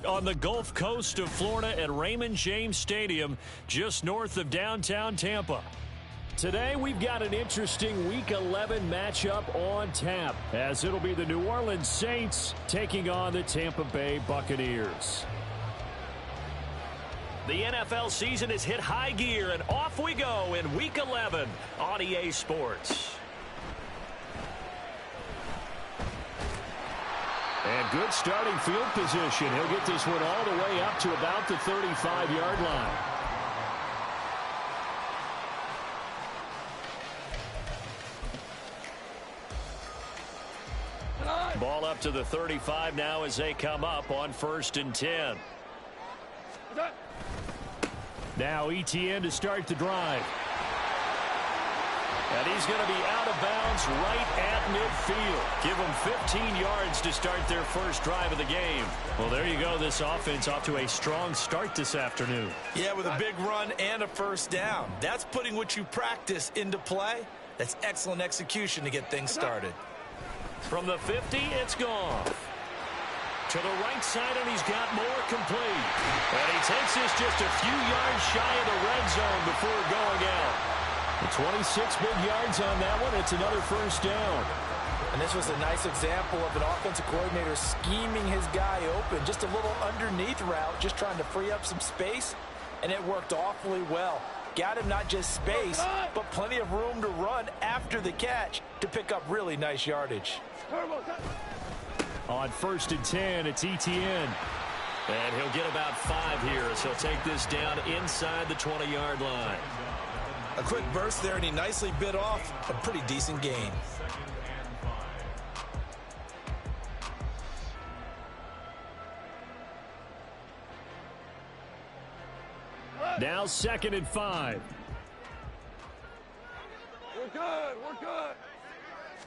on the Gulf Coast of Florida at Raymond James Stadium, just north of downtown Tampa. Today, we've got an interesting Week 11 matchup on tap, as it'll be the New Orleans Saints taking on the Tampa Bay Buccaneers. The NFL season has hit high gear, and off we go in Week 11 on EA Sports. And good starting field position. He'll get this one all the way up to about the 35-yard line. Ball up to the 35 now as they come up on 1st and 10. Now ETN to start the drive. And he's going to be out of bounds right at midfield. Give them 15 yards to start their first drive of the game. Well, there you go. This offense off to a strong start this afternoon. Yeah, with a big run and a first down. That's putting what you practice into play. That's excellent execution to get things started. From the 50, it's gone. To the right side, and he's got more complete. And he takes this just a few yards shy of the red zone before going out. 26 big yards on that one. It's another first down. And this was a nice example of an offensive coordinator scheming his guy open. Just a little underneath route, just trying to free up some space, and it worked awfully well. Got him not just space, but plenty of room to run after the catch to pick up really nice yardage. On 1st and 10, it's ETN. And he'll get about 5 here as he'll take this down inside the 20-yard line. A quick burst there, and he nicely bit off a pretty decent gain. Now 2nd and 5. We're good. We're good.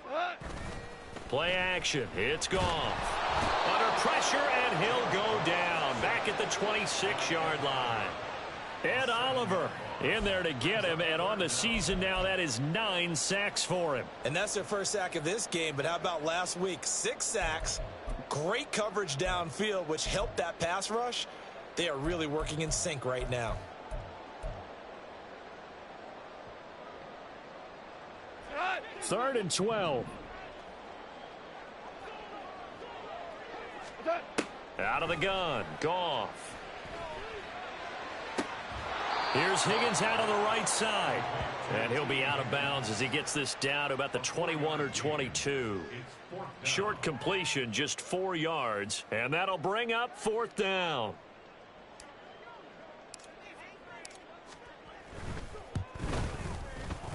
What? Play action. It's gone. Under pressure, and he'll go down. Back at the 26-yard line. Ed Oliver in there to get him, and on the season now, that is 9 sacks for him. And that's their first sack of this game, but how about last week? 6 sacks, great coverage downfield, which helped that pass rush. They are really working in sync right now. Third and 12. Out of the gun. Goff. Here's Higgins out on the right side. And he'll be out of bounds as he gets this down to about the 21 or 22. Short completion, just 4 yards. And that'll bring up 4th down.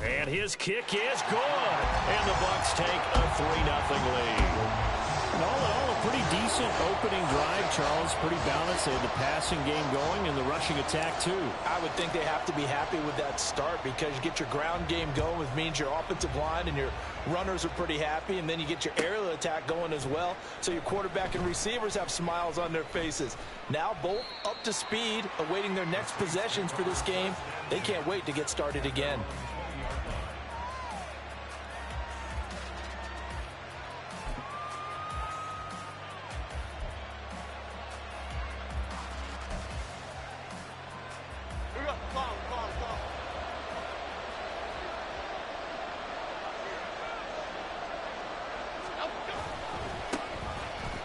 And his kick is good. And the Bucs take a 3-0 lead. And all in all, a pretty decent opening drive, Charles. Pretty balanced. They had the passing game going and the rushing attack, too. I would think they have to be happy with that start because you get your ground game going, which means your offensive line and your runners are pretty happy, and then you get your aerial attack going as well. So your quarterback and receivers have smiles on their faces. Now both up to speed, awaiting their next possessions for this game. They can't wait to get started again.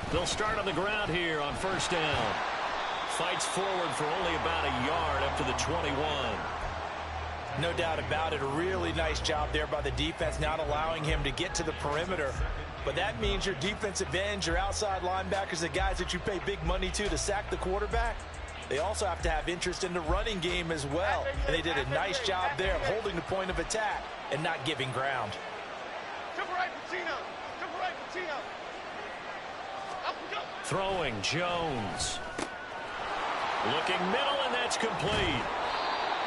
They'll start on the ground here on 1st down. Fights forward for only about a yard up to the 21. No doubt about it. A really nice job there by the defense, not allowing him to get to the perimeter. But that means your defensive ends, your outside linebackers, the guys that you pay big money to sack the quarterback, they also have to have interest in the running game as well. And they did a nice job there of holding the point of attack and not giving ground. Throwing Jones. Looking middle, and that's complete.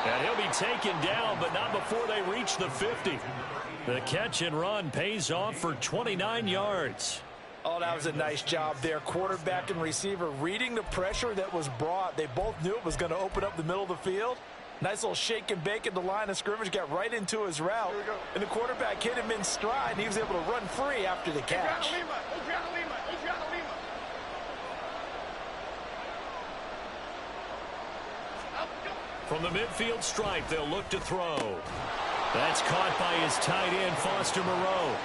And he'll be taken down, but not before they reach the 50. The catch and run pays off for 29 yards. Oh, that was a nice job there. Quarterback and receiver reading the pressure that was brought. They both knew it was going to open up the middle of the field. Nice little shake and bake at the line of scrimmage, got right into his route. And the quarterback hit him in stride, and he was able to run free after the catch. From the midfield stripe, they'll look to throw. That's caught by his tight end, Foster Moreau.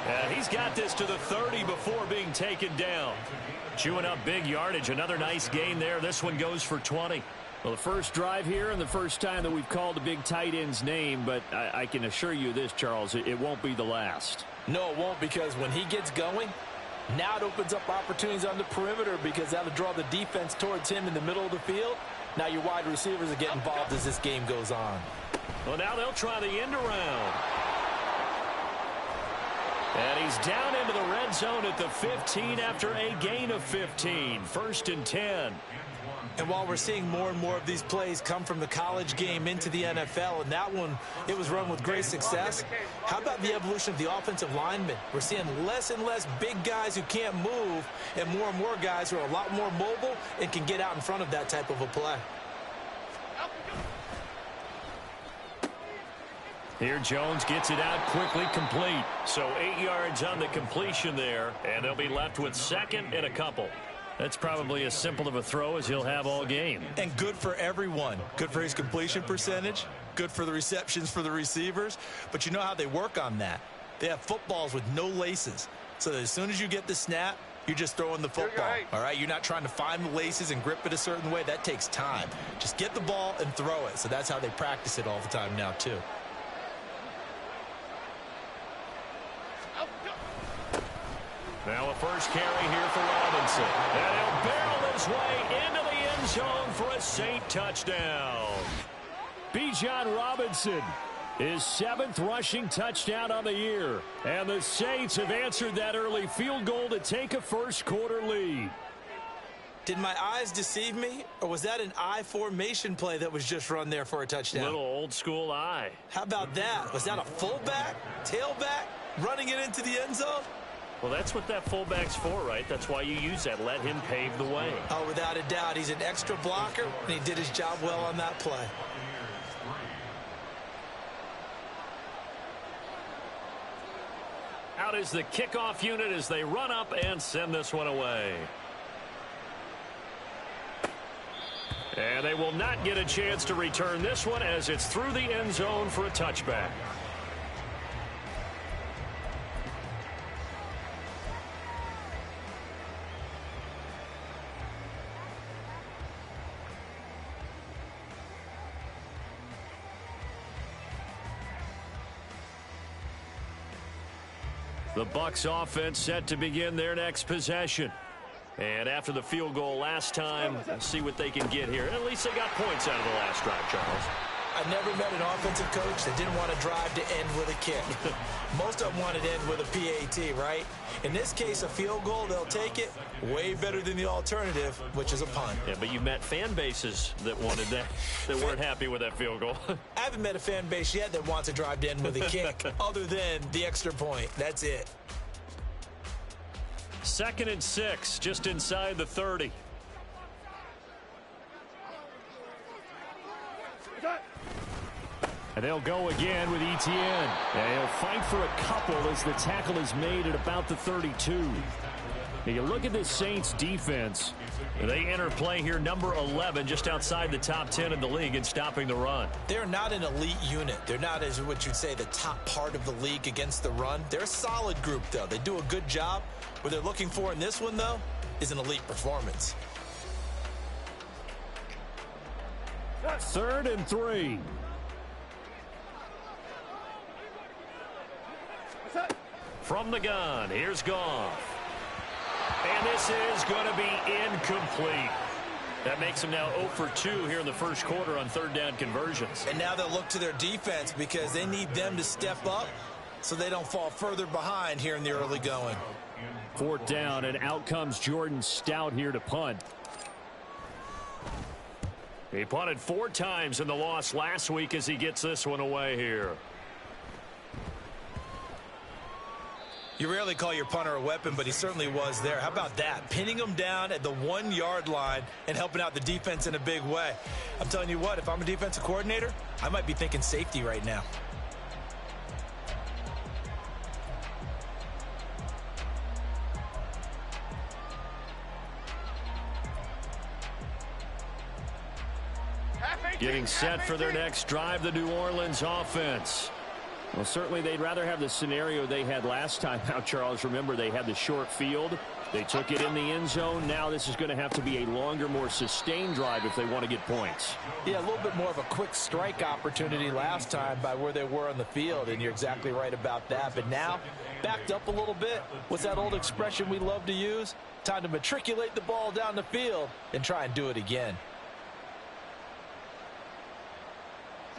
And he's got this to the 30 before being taken down. Chewing up big yardage. Another nice gain there. This one goes for 20. Well, the first drive here and the first time that we've called the big tight end's name, but I can assure you this, Charles, it won't be the last. No, it won't, because when he gets going, now it opens up opportunities on the perimeter because that'll draw the defense towards him in the middle of the field. Now your wide receivers are getting involved as this game goes on. Well, now they'll try the end around. And he's down into the red zone at the 15 after a gain of 15. 1st and 10. And while we're seeing more and more of these plays come from the college game into the NFL, and that one, it was run with great success, how about the evolution of the offensive linemen? We're seeing less and less big guys who can't move and more guys who are a lot more mobile and can get out in front of that type of a play. Here Jones gets it out quickly, complete. So 8 yards on the completion there, and they'll be left with 2nd and a couple. That's probably as simple of a throw as he'll have all game. And good for everyone. Good for his completion percentage. Good for the receptions for the receivers. But you know how they work on that. They have footballs with no laces. So that as soon as you get the snap, you're just throwing the football. All right, you're not trying to find the laces and grip it a certain way. That takes time. Just get the ball and throw it. So that's how they practice it all the time now, too. Now a first carry here for Robinson. And he'll barrel his way into the end zone for a Saint touchdown. Bijan Robinson, his 7th rushing touchdown on the year. And the Saints have answered that early field goal to take a first-quarter lead. Did my eyes deceive me, or was that an I formation play that was just run there for a touchdown? Little old-school eye. How about that? Was that a fullback, tailback, running it into the end zone? Well, that's what that fullback's for, right? That's why you use that. Let him pave the way. Oh, without a doubt. He's an extra blocker, and he did his job well on that play. Out is the kickoff unit as they run up and send this one away. And they will not get a chance to return this one as it's through the end zone for a touchback. The Bucs offense set to begin their next possession. And after the field goal last time, let's see what they can get here. At least they got points out of the last drive, Charles. I never met an offensive coach that didn't want to drive to end with a kick. Most of them wanted to end with a PAT, right? In this case, a field goal, they'll take it. Way better than the alternative, which is a punt. Yeah, but you met fan bases that wanted that, that weren't happy with that field goal. I haven't met a fan base yet that wants to drive to end with a kick, other than the extra point. That's it. 2nd and 6, just inside the 30. And they'll go again with Etienne. And he'll fight for a couple as the tackle is made at about the 32. Now you look at this Saints defense. They enter play here, number 11, just outside the top 10 in the league in stopping the run. They're not an elite unit. They're not, as what you'd say, the top part of the league against the run. They're a solid group, though. They do a good job. What they're looking for in this one, though, is an elite performance. 3rd and 3. From the gun, here's Goff. And this is going to be incomplete. That makes them now 0 for 2 here in the first quarter on 3rd down conversions. And now they'll look to their defense because they need them to step up so they don't fall further behind here in the early going. 4th down, and out comes Jordan Stout here to punt. He punted 4 times in the loss last week as he gets this one away here. You rarely call your punter a weapon, but he certainly was there. How about that? Pinning him down at the 1-yard line and helping out the defense in a big way. I'm telling you what, if I'm a defensive coordinator, I might be thinking safety right now. Getting set for their next drive, the New Orleans offense. Well, certainly they'd rather have the scenario they had last time out, Charles. Remember, they had the short field. They took it in the end zone. Now this is going to have to be a longer, more sustained drive if they want to get points. Yeah, a little bit more of a quick strike opportunity last time by where they were on the field, and you're exactly right about that. But now, backed up a little bit. What's that old expression we love to use? Time to matriculate the ball down the field and try and do it again.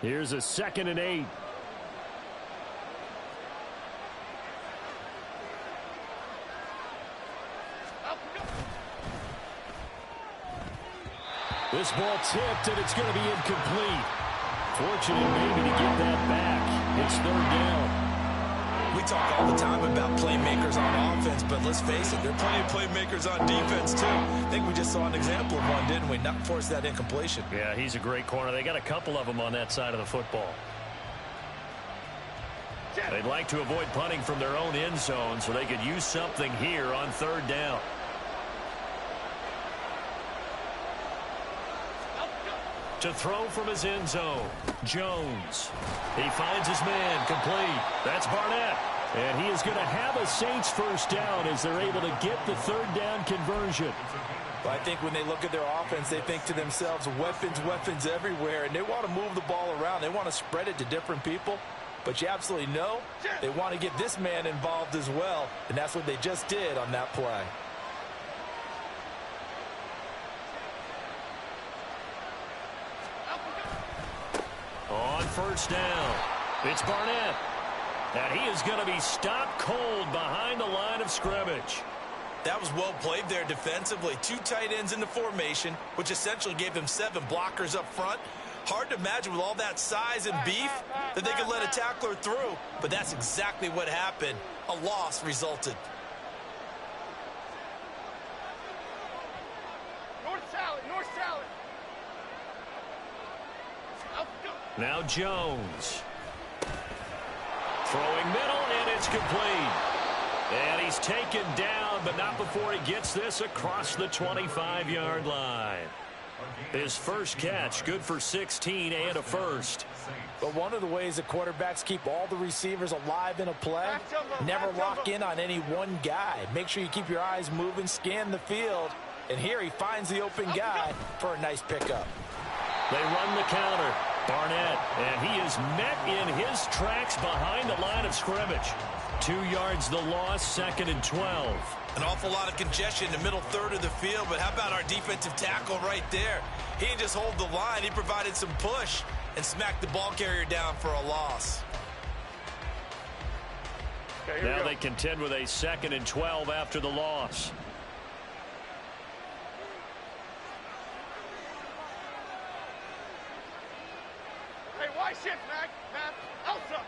Here's a 2nd and 8. This ball tipped, and it's going to be incomplete. Fortunate maybe to get that back. It's 3rd down. We talk all the time about playmakers on offense, but let's face it, there are plenty of playmakers on defense, too. I think we just saw an example of one, didn't we? Not force that incompletion. Yeah, he's a great corner. They got a couple of them on that side of the football. They'd like to avoid punting from their own end zone so they could use something here on 3rd down. To throw from his end zone, Jones. He finds his man, complete. That's Barnett. And he is going to have a Saints 1st down as they're able to get the 3rd down conversion. Well, I think when they look at their offense, they think to themselves, weapons, weapons everywhere, and they want to move the ball around. They want to spread it to different people. But you absolutely know they want to get this man involved as well, and that's what they just did on that play. On 1st down, it's Barnett. And he is going to be stopped cold behind the line of scrimmage. That was well played there defensively. 2 tight ends in the formation, which essentially gave them 7 blockers up front. Hard to imagine with all that size and beef that they could let a tackler through, but that's exactly what happened. A loss resulted. North salad, north salad. Now Jones. Throwing middle, and it's complete. And he's taken down, but not before he gets this across the 25-yard line. His first catch, good for 16 and a first. But one of the ways that quarterbacks keep all the receivers alive in a play, never lock in on any one guy. Make sure you keep your eyes moving, scan the field. And here he finds the open guy for a nice pickup. They run the counter. Barnett, and he is met in his tracks behind the line of scrimmage. 2 yards the loss, 2nd and 12. An awful lot of congestion in the middle third of the field, but how about our defensive tackle right there? He didn't just hold the line, he provided some push and smacked the ball carrier down for a loss. Okay, now they contend with a 2nd and 12 after the loss. Hey, why shift, Mac? Elsa.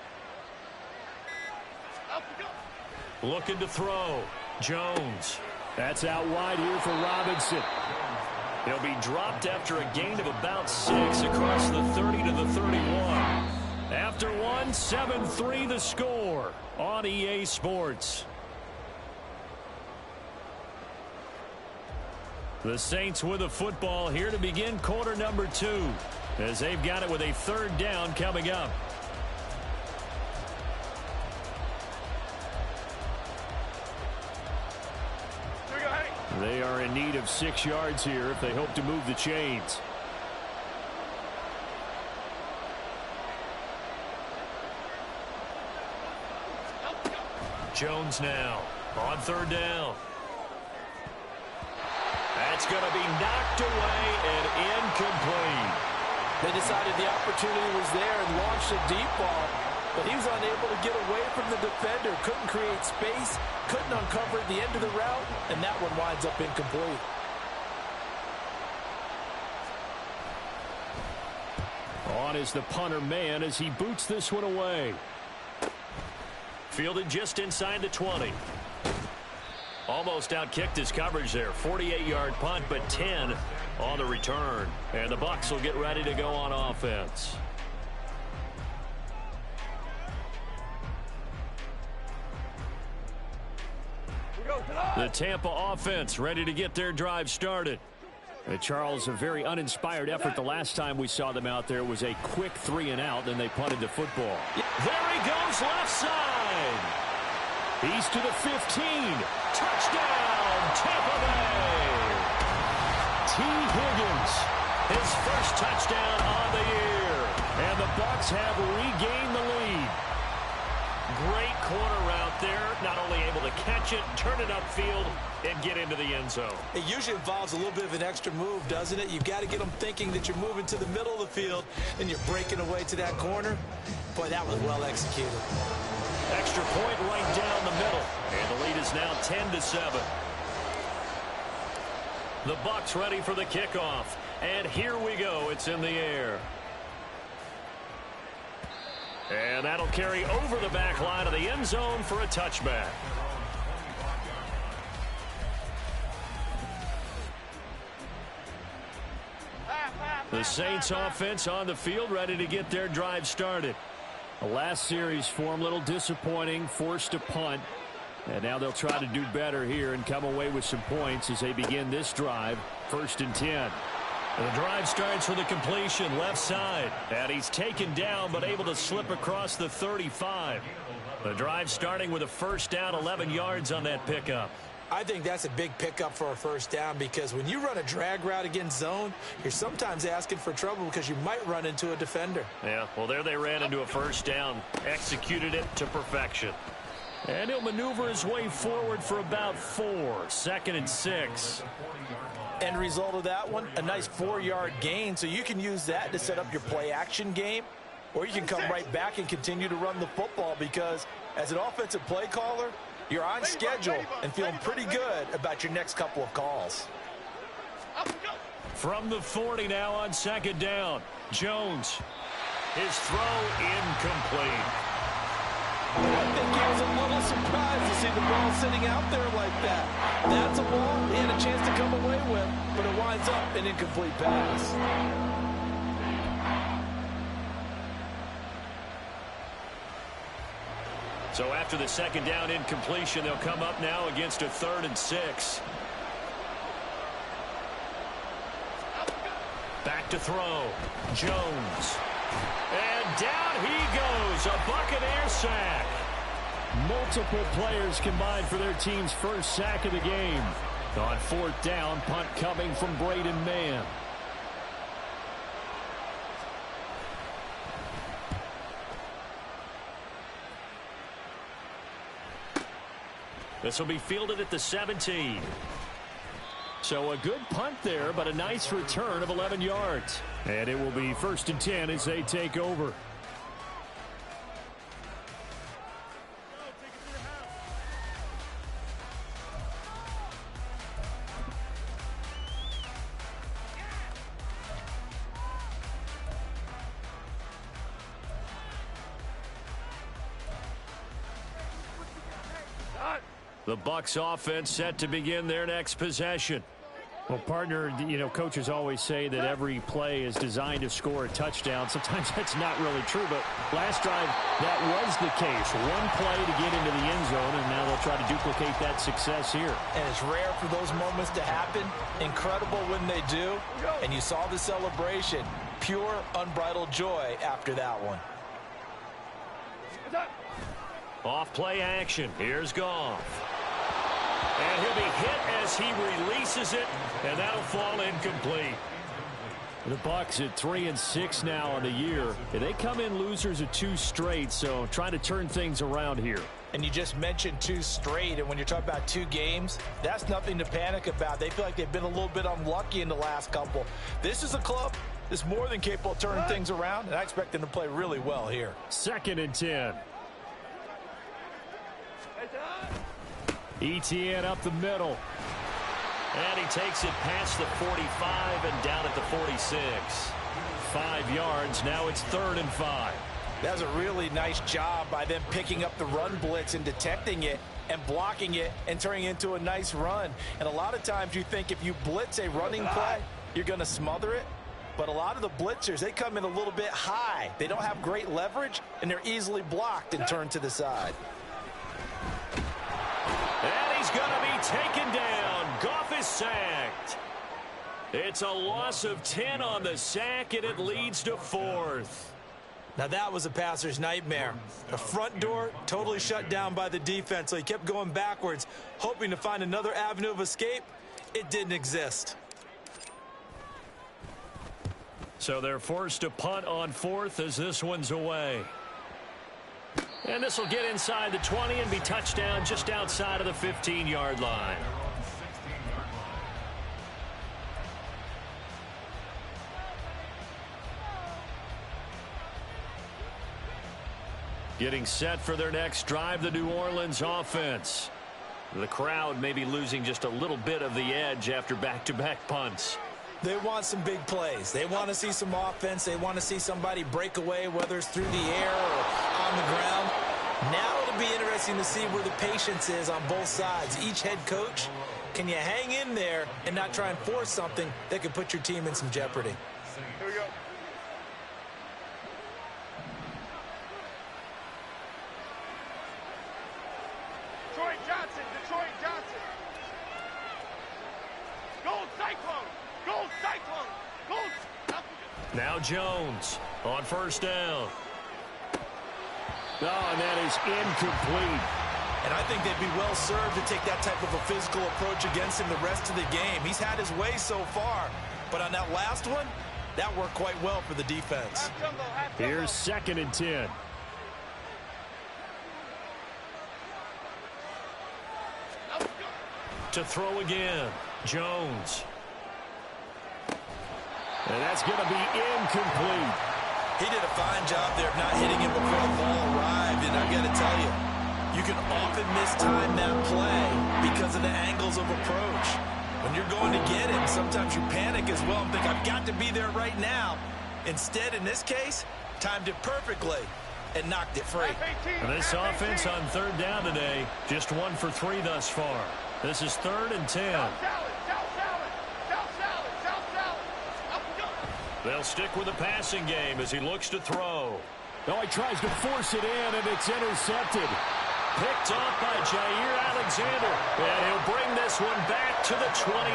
Looking to throw. Jones. That's out wide here for Robinson. He'll be dropped after a gain of about 6 across the 30 to the 31. After one, 7-3 the score on EA Sports. The Saints with the football here to begin quarter number 2, as they've got it with a 3rd down coming up. They are in need of 6 yards here if they hope to move the chains. Jones now on 3rd down. That's going to be knocked away and incomplete. They decided the opportunity was there and launched a deep ball, but he was unable to get away from the defender, couldn't create space, couldn't uncover the end of the route, and that one winds up incomplete. On is the punter man as he boots this one away. Fielded just inside the 20. Almost outkicked his coverage there. 48-yard punt, but 10 on the return. And the Bucs will get ready to go on offense. The Tampa offense ready to get their drive started. Charles, a very uninspired effort the last time we saw them out there. It was a quick 3-and-out, then they punted the football. There he goes, left side. He's to the 15. Touchdown, Tampa Bay. T. Higgins, his first touchdown on the year. And the Bucs have regained the lead. Great corner route there. Not only able to catch it, turn it upfield, and get into the end zone. It usually involves a little bit of an extra move, doesn't it? You've got to get them thinking that you're moving to the middle of the field and you're breaking away to that corner. Boy, that was well executed. Extra point right down the middle. And the lead is now 10-7. The Bucs ready for the kickoff. And here we go. It's in the air. And that'll carry over the back line of the end zone for a touchback. The Saints offense on the field, ready to get their drive started. The last series for them, a little disappointing, forced a punt. And now they'll try to do better here and come away with some points as they begin this drive, 1st and 10. The drive starts with a completion left side. And he's taken down but able to slip across the 35. The drive starting with a first down, 11 yards on that pickup. I think that's a big pickup for a first down because when you run a drag route against zone, you're sometimes asking for trouble because you might run into a defender. Yeah, well, there they ran into a first down, executed it to perfection. And he'll maneuver his way forward for about 4, 2nd and 6. End result of that one, a nice 4-yard gain, so you can use that to set up your play-action game, or you can come right back and continue to run the football because as an offensive play caller, you're on schedule and feeling pretty good about your next couple of calls. From the 40 now on 2nd down. Jones. His throw incomplete. I think he was a little surprised to see the ball sitting out there like that. That's a ball he had a chance to come away with, but it winds up an incomplete pass. So after the 2nd down incompletion, they'll come up now against a 3rd and 6. Back to throw. Jones. And down he goes. A Buccaneer sack. Multiple players combined for their team's first sack of the game. On 4th down, punt coming from Braden Mann. This will be fielded at the 17. So a good punt there, but a nice return of 11 yards. And it will be 1st and 10 as they take over. The Bucs offense set to begin their next possession. Well, partner, you know, coaches always say that every play is designed to score a touchdown. Sometimes that's not really true, but last drive, that was the case. One play to get into the end zone, and now they'll try to duplicate that success here. And it's rare for those moments to happen. Incredible when they do. And you saw the celebration. Pure, unbridled joy after that one. Off play action. Here's Goff. And he'll be hit as he releases it, and that'll fall incomplete. The Bucs at 3-6 now on the year. They come in losers of 2 straight, so trying to turn things around here. And you just mentioned 2 straight, and when you're talking about 2 games, that's nothing to panic about. They feel like they've been a little bit unlucky in the last couple. This is a club that's more than capable of turning things around, and I expect them to play really well here. 2nd and 10. ETN up the middle. And he takes it past the 45 and down at the 46. 5 yards. Now it's 3rd and 5. That was a really nice job by them picking up the run blitz and detecting it and blocking it and turning it into a nice run. And a lot of times you think if you blitz a running play, you're going to smother it. But a lot of the blitzers, they come in a little bit high. They don't have great leverage, and they're easily blocked and turned to the side. And he's going to be taken down. Goff is sacked. It's a loss of 10 on the sack, and it leads to 4th. Now that was a passer's nightmare. The front door totally shut down by the defense, so he kept going backwards, hoping to find another avenue of escape. It didn't exist. So they're forced to punt on 4th as this one's away. And this will get inside the 20 and be touchdown just outside of the 15-yard line. Getting set for their next drive, the New Orleans offense. The crowd may be losing just a little bit of the edge after back-to-back punts. They want some big plays. They want to see some offense. They want to see somebody break away, whether it's through the air or on the ground. Now it'll be interesting to see where the patience is on both sides. Each head coach, can you hang in there and not try and force something that could put your team in some jeopardy? Here we go. Detroit Johnson. Gold Cyclone. Gold Cyclone. Gold. Now Jones on first down. Oh, and that is incomplete. And I think they'd be well served to take that type of a physical approach against him the rest of the game. He's had his way so far, but on that last one, that worked quite well for the defense. Here's 2nd and 10. To throw again, Jones. And that's going to be incomplete. He did a fine job there of not hitting him before the ball arrived, and I got to tell you, you can often mistime that play because of the angles of approach. When you're going to get him, sometimes you panic as well and think, I've got to be there right now. Instead, in this case, timed it perfectly and knocked it free. And this offense on 3rd down today, just 1 for 3 thus far. This is 3rd and 10. They'll stick with the passing game as he looks to throw. Oh, he tries to force it in, and it's intercepted. Picked off by Jair Alexander. And he'll bring this one back to the 29.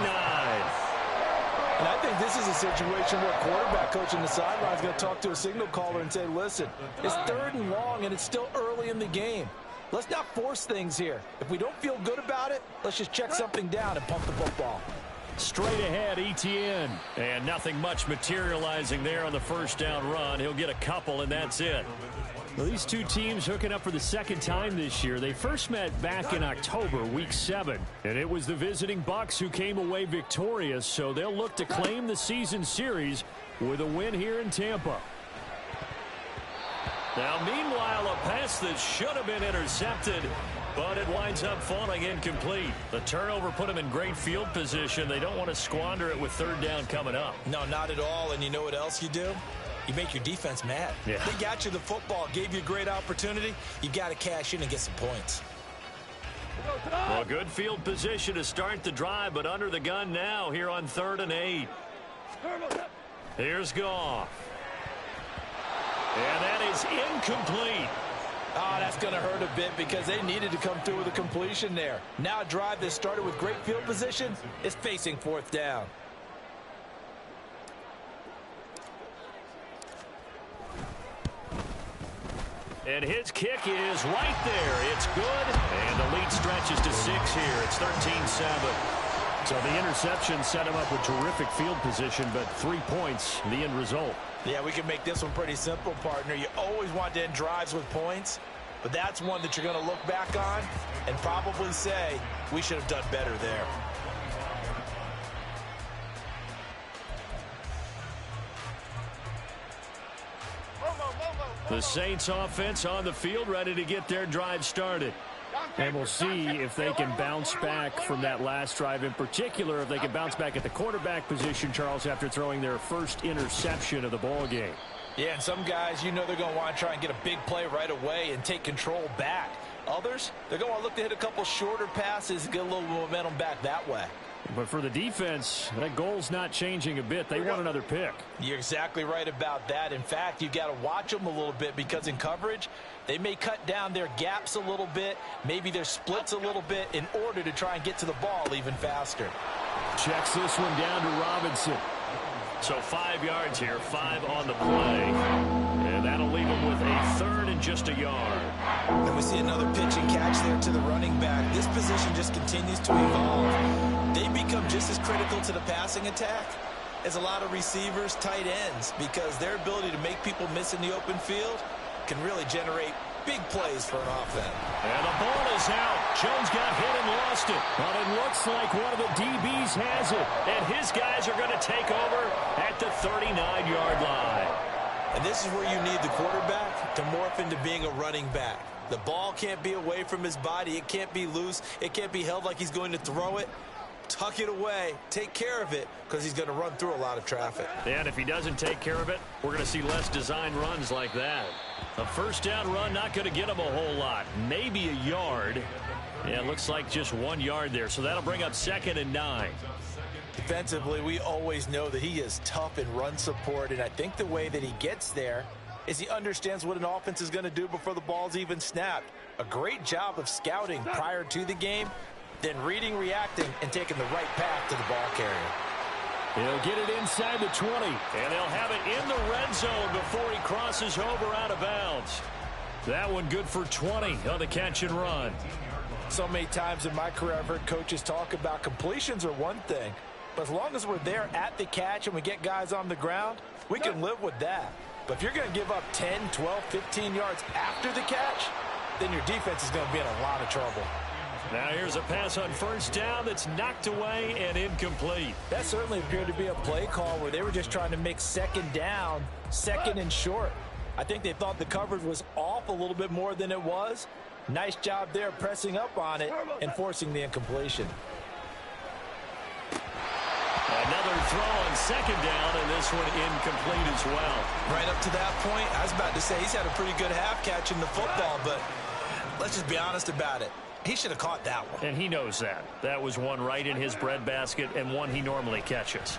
And I think this is a situation where quarterback coach on the sideline is going to talk to a signal caller and say, listen, it's 3rd and long, and it's still early in the game. Let's not force things here. If we don't feel good about it, let's just check something down and pump the football. Straight ahead, ETN. And nothing much materializing there on the first down run. He'll get a couple, and that's it. Well, these two teams hooking up for the 2nd time this year. They first met back in October, Week 7. And it was the visiting Bucs who came away victorious, so they'll look to claim the season series with a win here in Tampa. Now, meanwhile, a pass that should have been intercepted, but it winds up falling incomplete. The turnover put them in great field position. They don't want to squander it with 3rd down coming up. No, not at all. And you know what else you do? You make your defense mad. Yeah. They got you the football, gave you a great opportunity. You got to cash in and get some points. Well, good field position to start the drive, but under the gun now here on 3rd and 8. Here's Goff. And that is incomplete. Oh, that's going to hurt a bit because they needed to come through with a completion there. Now a drive that started with great field position is facing 4th down. And his kick is right there. It's good. And the lead stretches to 6 here. It's 13-7. So the interception set him up with terrific field position, but 3 points, the end result. Yeah, we can make this one pretty simple, partner. You always want to end drives with points, but that's one that you're going to look back on and probably say, we should have done better there. The Saints offense on the field, ready to get their drive started. And we'll see if they can bounce back from that last drive, in particular if they can bounce back at the quarterback position, Charles, after throwing their first interception of the ball game. Yeah, and some guys, you know they're going to want to try and get a big play right away and take control back. Others, they're going to want to look to hit a couple shorter passes and get a little momentum back that way. But for the defense, that goal's not changing a bit. They want another pick. You're exactly right about that. In fact, you've got to watch them a little bit because in coverage, they may cut down their gaps a little bit, maybe their splits a little bit in order to try and get to the ball even faster. Checks this one down to Robinson. So 5 yards here, 5 on the play. And that'll leave him with a third and just a yard. And we see another pitch and catch there to the running back. This position just continues to evolve. They become just as critical to the passing attack as a lot of receivers, tight ends, because their ability to make people miss in the open field can really generate big plays for an offense. And the ball is out. Jones got hit and lost it. But it looks like one of the DBs has it. And his guys are going to take over at the 39-yard line. And this is where you need the quarterback to morph into being a running back. The ball can't be away from his body. It can't be loose. It can't be held like he's going to throw it. Tuck it away. Take care of it, because he's going to run through a lot of traffic. And if he doesn't take care of it, we're going to see less design runs like that. A first down run not going to get him a whole lot. Maybe a yard. Yeah, it looks like just 1 yard there. So that'll bring up 2nd and 9. Defensively, we always know that he is tough in run support, and I think the way that he gets there is he understands what an offense is going to do before the ball's even snapped. A great job of scouting prior to the game, then reading, reacting, and taking the right path to the ball carrier. He'll get it inside the 20, and they'll have it in the red zone before he crosses over out of bounds. That one good for 20 on the catch and run. So many times in my career I've heard coaches talk about completions are one thing, but as long as we're there at the catch and we get guys on the ground, we can live with that. But if you're going to give up 10, 12, 15 yards after the catch, then your defense is going to be in a lot of trouble. Now here's a pass on first down that's knocked away and incomplete. That certainly appeared to be a play call where they were just trying to make second down, second and short. I think they thought the coverage was off a little bit more than it was. Nice job there pressing up on it and forcing the incompletion. Another throw on second down, and this one incomplete as well. Right up to that point, I was about to say he's had a pretty good half catching the football, but let's just be honest about it. He should have caught that one. And he knows that. That was one right in his breadbasket and one he normally catches.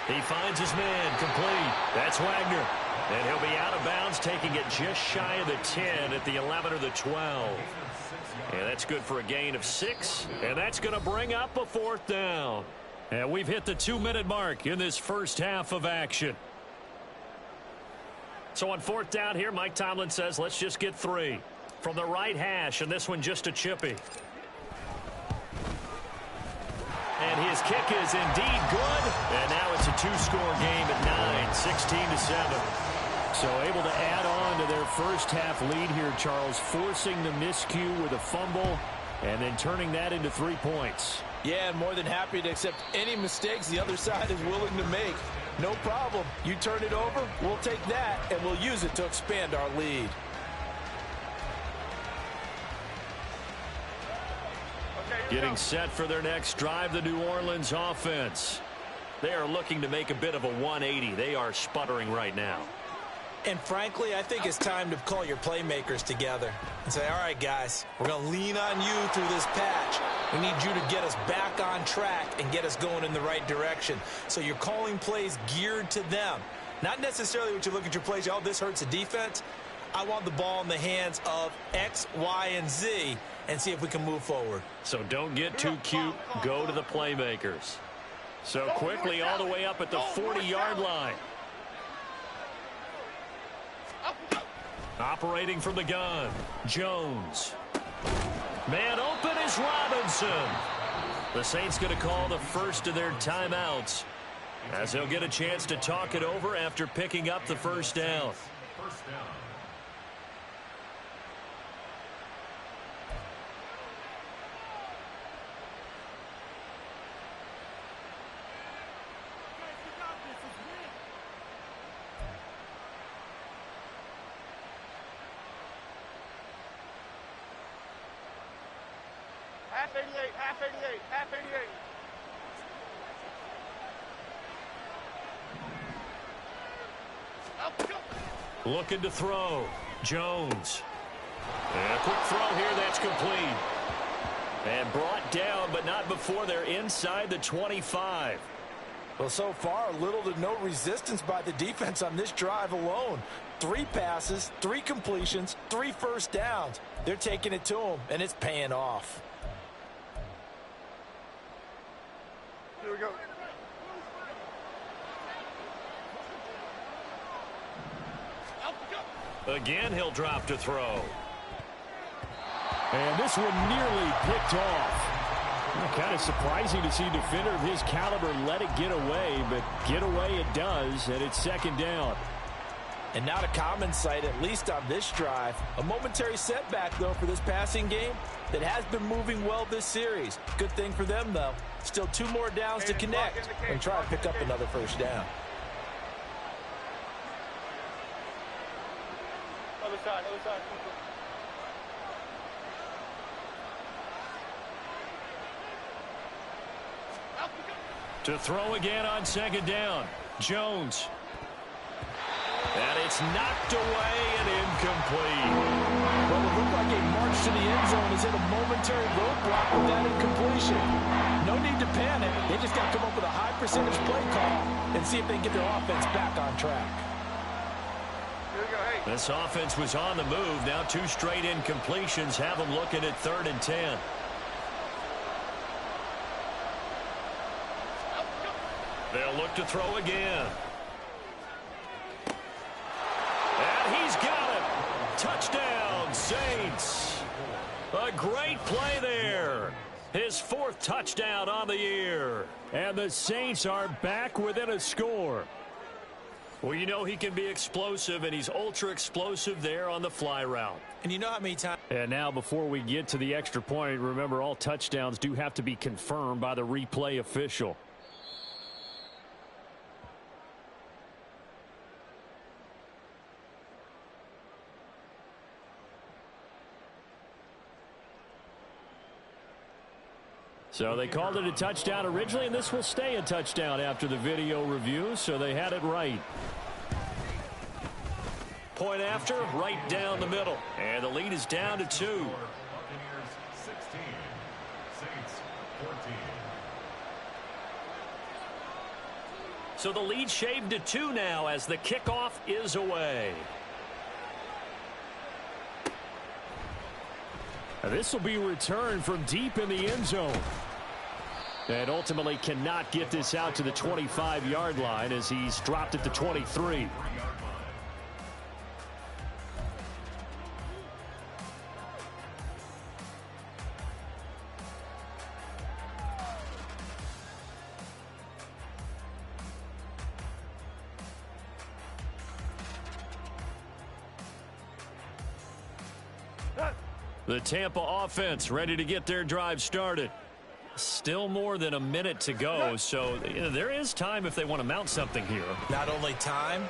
He finds his man complete. That's Wagner. And he'll be out of bounds, taking it just shy of the 10 at the 11 or the 12. And that's good for a gain of 6. And that's going to bring up a 4th down. And we've hit the 2-minute mark in this first half of action. So on 4th down here, Mike Tomlin says, let's just get 3. From the right hash, and this one just a chippy. And his kick is indeed good. And now it's a 2-score game at 9, 16-7. So able to add on to their first half lead here, Charles, forcing the miscue with a fumble and then turning that into 3 points. Yeah, and more than happy to accept any mistakes the other side is willing to make. No problem. You turn it over, we'll take that, and we'll use it to expand our lead. Getting set for their next drive, the New Orleans offense. They are looking to make a bit of a 180. They are sputtering right now. And frankly, I think it's time to call your playmakers together and say, all right, guys, we're going to lean on you through this patch. We need you to get us back on track and get us going in the right direction. So you're calling plays geared to them. Not necessarily what you look at your plays, oh, this hurts the defense. I want the ball in the hands of X, Y, and Z and see if we can move forward. So don't get too cute. Go to the playmakers. So quickly all the way up at the 40-yard line. Operating from the gun, Jones. Man open is Robinson. The Saints going to call the first of their timeouts as they'll get a chance to talk it over after picking up the first down. Half 88, half 88, half 88. Looking to throw. Jones. And a quick throw here. That's complete. And brought down, but not before they're inside the 25. Well, so far, little to no resistance by the defense on this drive alone. 3 passes, 3 completions, 3 first downs. They're taking it to them, and it's paying off. Here we go. Again, he'll drop to throw. And this one nearly picked off. Kind of surprising to see a defender of his caliber let it get away, but get away it does, and it's second down. And not a common sight, at least on this drive. A momentary setback, though, for this passing game that has been moving well this series. Good thing for them, though. Still 2 more downs to connect and try to pick up another first down. Other side, other side. To throw again on second down. Jones. And it's knocked away and incomplete. Well, it looked like a march to the end zone has hit a momentary roadblock with that incompletion. No need to panic. They just got to come up with a high percentage play call and see if they can get their offense back on track. Here we go, hey. This offense was on the move. Now 2 straight incompletions have them looking at 3rd and 10. They'll look to throw again. And he's got it. Touchdown, Saints. A great play there. His 4th touchdown on the year. And the Saints are back within a score. Well, you know he can be explosive, and he's ultra explosive there on the fly route. And you know how many times... And now before we get to the extra point, remember all touchdowns do have to be confirmed by the replay official. So they called it a touchdown originally, and this will stay a touchdown after the video review, so they had it right. Point after, right down the middle. And the lead is down to 2. Buccaneers 16, Saints 14. So the lead shaved to 2 now as the kickoff is away. This will be returned from deep in the end zone. And ultimately cannot get this out to the 25-yard line as he's dropped it to 23. The Tampa offense ready to get their drive started. Still more than a minute to go, so there is time if they want to mount something here. Not only time,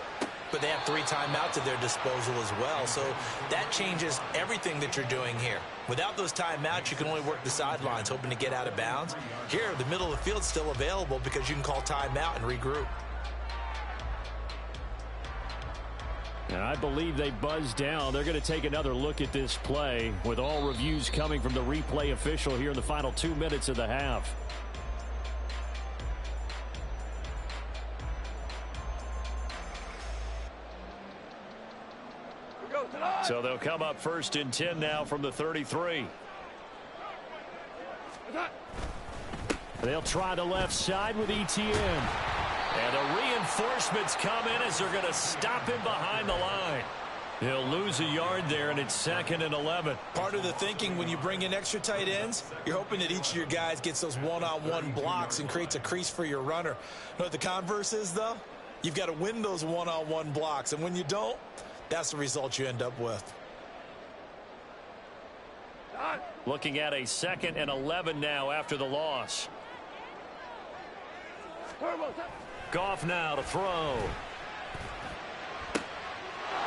but they have 3 timeouts at their disposal as well. So that changes everything that you're doing here. Without those timeouts, you can only work the sidelines, hoping to get out of bounds. Here, the middle of the field's still available because you can call timeout and regroup. And I believe they buzzed down. They're going to take another look at this play with all reviews coming from the replay official here in the final 2 minutes of the half. So they'll come up 1st and 10 now from the 33. They'll try the left side with ETN. And the reinforcements come in as they're going to stop him behind the line. He'll lose a yard there, and it's 2nd and 11. Part of the thinking when you bring in extra tight ends, you're hoping that each of your guys gets those one-on-one blocks and creates a crease for your runner. You know what the converse is, though? You've got to win those one-on-one blocks, and when you don't, that's the result you end up with. Looking at a 2nd and 11 now after the loss. Goff now to throw.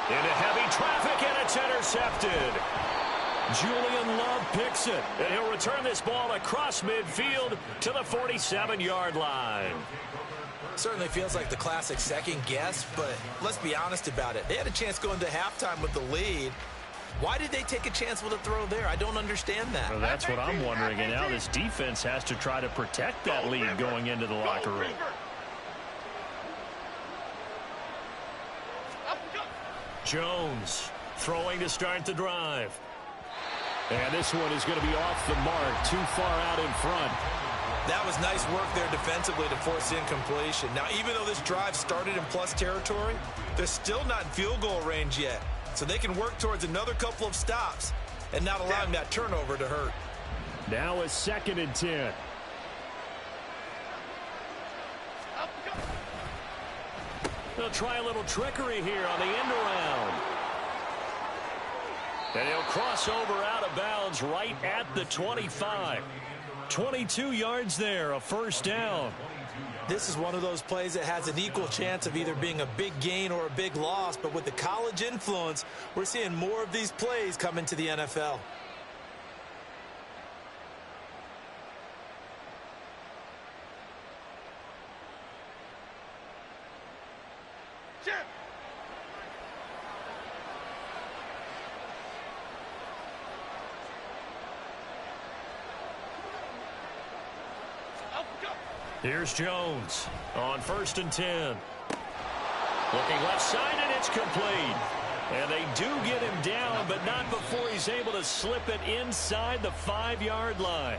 Into heavy traffic, and it's intercepted. Julian Love picks it, and he'll return this ball across midfield to the 47-yard line. Certainly feels like the classic second guess, but let's be honest about it. They had a chance going to halftime with the lead. Why did they take a chance with a throw there? I don't understand that. Well, that's what I'm wondering, and now this defense has to try to protect that lead going into the locker room. Jones throwing to start the drive. And this one is going to be off the mark, too far out in front. That was nice work there defensively to force the incompletion. Now, even though this drive started in plus territory, they're still not in field goal range yet. So they can work towards another couple of stops and not allowing that turnover to hurt. Now a 2nd and 10. They'll try a little trickery here on the end around. And he'll cross over out of bounds right at the 25. 22 yards there, a first down. This is one of those plays that has an equal chance of either being a big gain or a big loss, but with the college influence, we're seeing more of these plays come into the NFL. Here's Jones on 1st and 10. Looking left side, and it's complete. And they do get him down, but not before he's able to slip it inside the 5-yard line.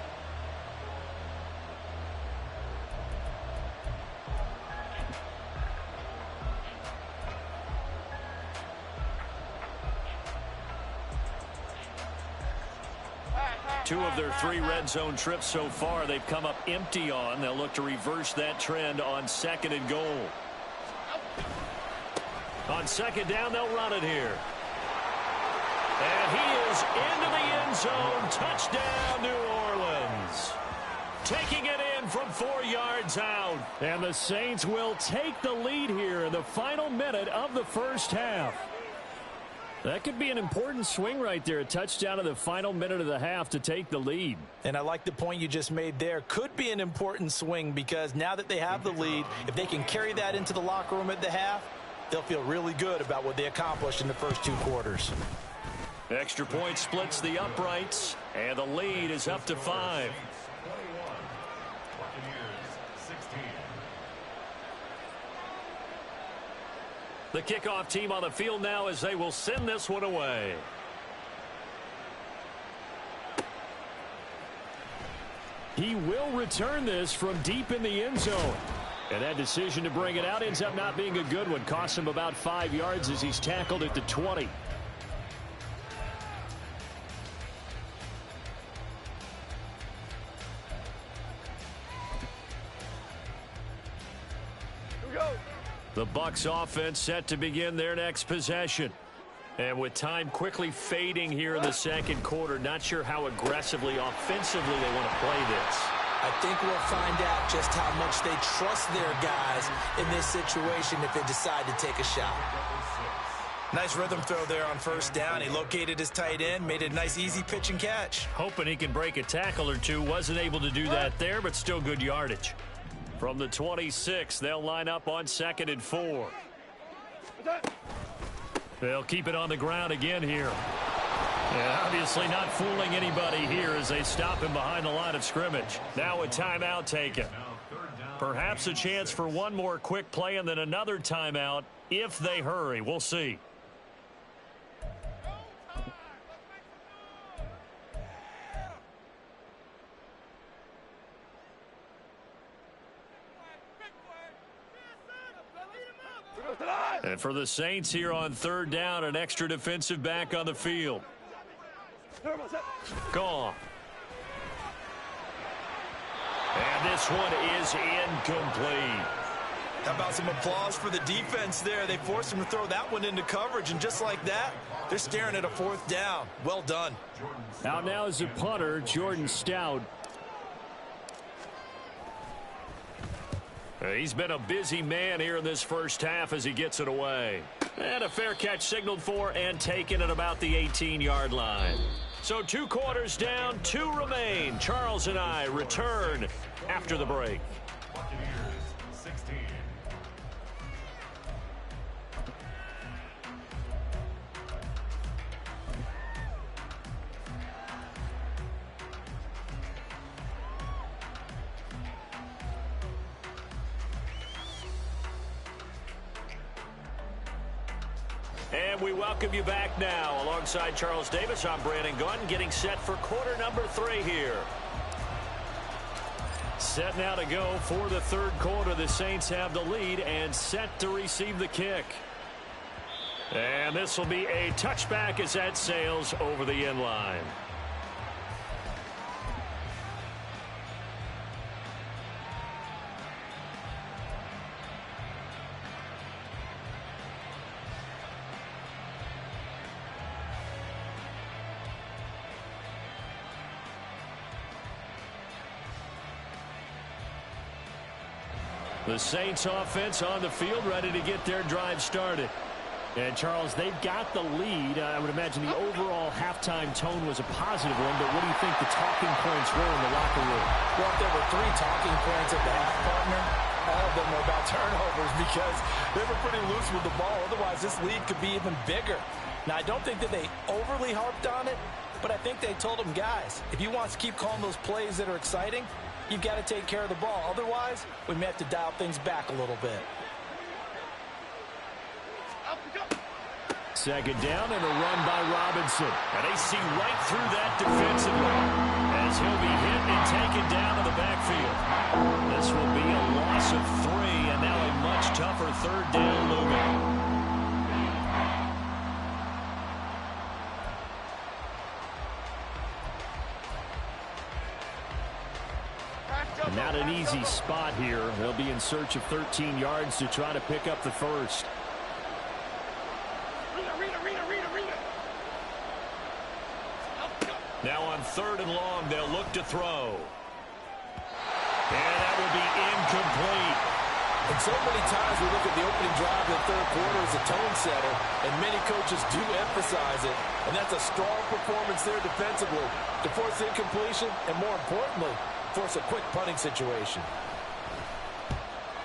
Two of their 3 red zone trips so far they've come up empty on. They'll look to reverse that trend on 2nd and goal. On 2nd down, they'll run it here. And he is into the end zone. Touchdown, New Orleans. Taking it in from 4 yards out. And the Saints will take the lead here in the final minute of the first half. That could be an important swing right there. A touchdown in the final minute of the half to take the lead. And I like the point you just made there. Could be an important swing because now that they have the lead, if they can carry that into the locker room at the half, they'll feel really good about what they accomplished in the first 2 quarters. Extra point splits the uprights, and the lead is up to 5. The kickoff team on the field now as they will send this one away. He will return this from deep in the end zone. And that decision to bring it out ends up not being a good one. Costs him about 5 yards as he's tackled at the 20. The Bucs offense set to begin their next possession. And with time quickly fading here in the second quarter, not sure how aggressively, offensively they want to play this. I think we'll find out just how much they trust their guys in this situation if they decide to take a shot. Nice rhythm throw there on 1st down. He located his tight end, made a nice easy pitch and catch. Hoping he can break a tackle or two. Wasn't able to do that there, but still good yardage. From the 26, they'll line up on 2nd and 4. They'll keep it on the ground again here. And obviously not fooling anybody here as they stop him behind the line of scrimmage. Now a timeout taken. Perhaps a chance for one more quick play and then another timeout if they hurry. We'll see. And for the Saints here on 3rd down, an extra defensive back on the field. Gone. And this one is incomplete. How about some applause for the defense there? They forced him to throw that one into coverage, and just like that, they're staring at a 4th down. Well done. Out now is the punter, Jordan Stout. He's been a busy man here in this first half as he gets it away. And a fair catch signaled for and taken at about the 18-yard line. So 2 quarters down, 2 remain. Charles and I return after the break. Buccaneers 16. And we welcome you back now. Alongside Charles Davis, I'm Brandon Gunn, getting set for quarter number 3 here. Set now to go for the third quarter. The Saints have the lead and set to receive the kick. And this will be a touchback as that sails over the end line. The Saints offense on the field, ready to get their drive started. And, Charles, they've got the lead. I would imagine the overall halftime tone was a positive one, but what do you think the talking points were in the locker room? Well, if there were 3 talking points at the half, partner, all of them were about turnovers because they were pretty loose with the ball. Otherwise, this lead could be even bigger. Now, I don't think that they overly harped on it, but I think they told them, guys, if you want to keep calling those plays that are exciting, you've got to take care of the ball. Otherwise, we may have to dial things back a little bit. Second down and a run by Robinson. And they see right through that defensively as he'll be hit and taken down to the backfield. This will be a loss of 3 and now a much tougher third down looming. Not an easy spot here. They'll be in search of 13 yards to try to pick up the first. Now on 3rd and long, they'll look to throw. And that will be incomplete. And so many times we look at the opening drive of the third quarter as a tone setter, and many coaches do emphasize it. And that's a strong performance there defensively to force incompletion and, more importantly, force a quick punting situation.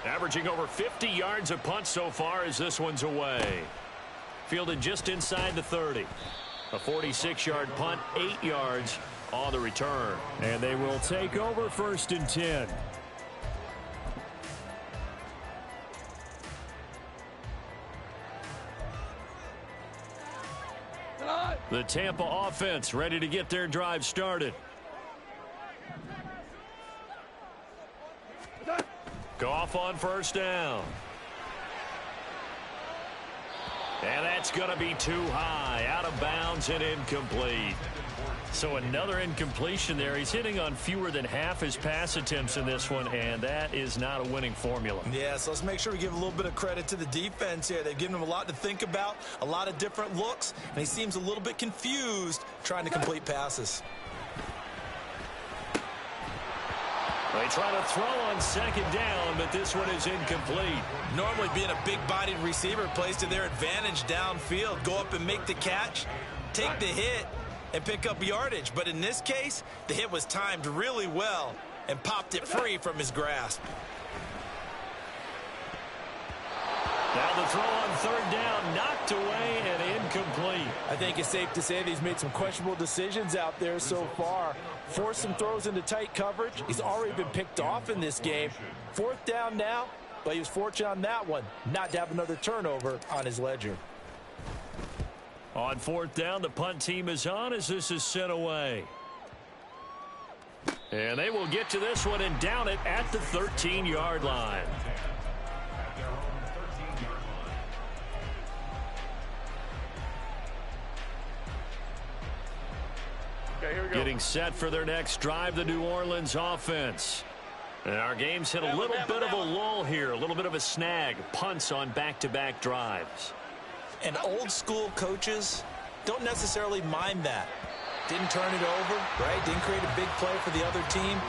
Averaging over 50 yards a punt so far as this one's away. Fielded just inside the 30. A 46-yard punt, 8 yards on the return. And they will take over 1st and 10. The Tampa offense ready to get their drive started. Goff on 1st down. And that's going to be too high, out of bounds and incomplete. So another incompletion there. He's hitting on fewer than half his pass attempts in this one, and that is not a winning formula. Yeah, so let's make sure we give a little bit of credit to the defense here. They've given him a lot to think about, a lot of different looks, and he seems a little bit confused trying to complete passes. They try to throw on 2nd down, but this one is incomplete. Normally being a big-bodied receiver plays to their advantage downfield. Go up and make the catch, take the hit, and pick up yardage. But in this case, the hit was timed really well and popped it free from his grasp. Now the throw on 3rd down, knocked away and incomplete. I think it's safe to say that he's made some questionable decisions out there so far. Forced some throws into tight coverage. He's already been picked off in this game. 4th down now, but he was fortunate on that one not to have another turnover on his ledger. On 4th down, the punt team is on as this is sent away. And they will get to this one and down it at the 13-yard line. Okay, here we go. Getting set for their next drive, the New Orleans offense. And our game's hit a little bit of a lull here, a little bit of a snag. Punts on back-to-back drives. And old-school coaches don't necessarily mind that. Didn't turn it over, right? Didn't create a big play for the other team.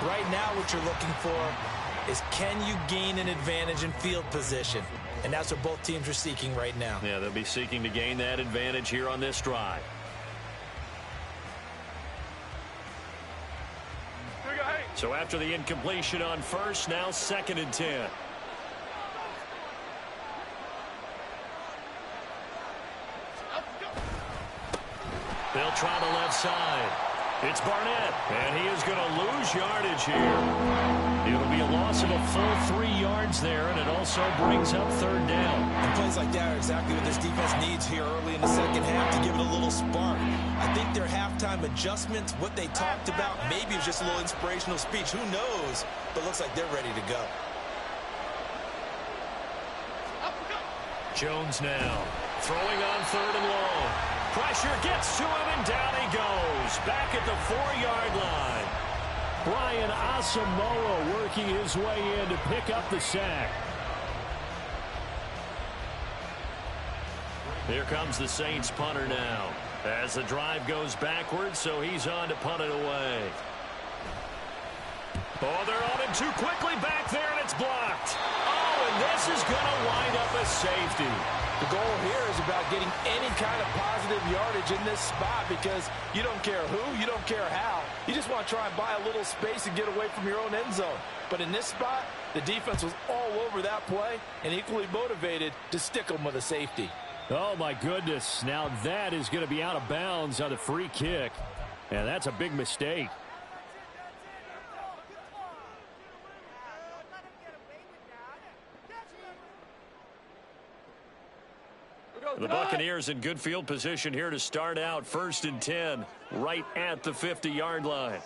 Right now what you're looking for is, can you gain an advantage in field position? And that's what both teams are seeking right now. Yeah, they'll be seeking to gain that advantage here on this drive. So after the incompletion on 1st, now 2nd and 10. They'll try the left side. It's Barnett, and he is going to lose yardage here. It'll be a loss of a full 3 yards there, and it also brings up third down. And plays like that are exactly what this defense needs here early in the second half to give it a little spark. I think their halftime adjustments, what they talked about, maybe it was just a little inspirational speech. Who knows? But it looks like they're ready to go. Jones now throwing on third and long. Pressure gets to him, and down he goes. Back at the 4-yard line. Brian Asamoah working his way in to pick up the sack. Here comes the Saints punter now. As the drive goes backwards, so he's on to punt it away. Oh, they're on him too quickly back there, and it's blocked. Oh, and this is going to wind up a safety. The goal here is about getting any kind of positive yardage in this spot because you don't care who, you don't care how. You just want to try and buy a little space and get away from your own end zone. But in this spot, the defense was all over that play and equally motivated to stick them with a safety. Oh, my goodness. Now that is going to be out of bounds on the free kick. And that's a big mistake. The Buccaneers in good field position here to start out. 1st and 10, right at the 50-yard line.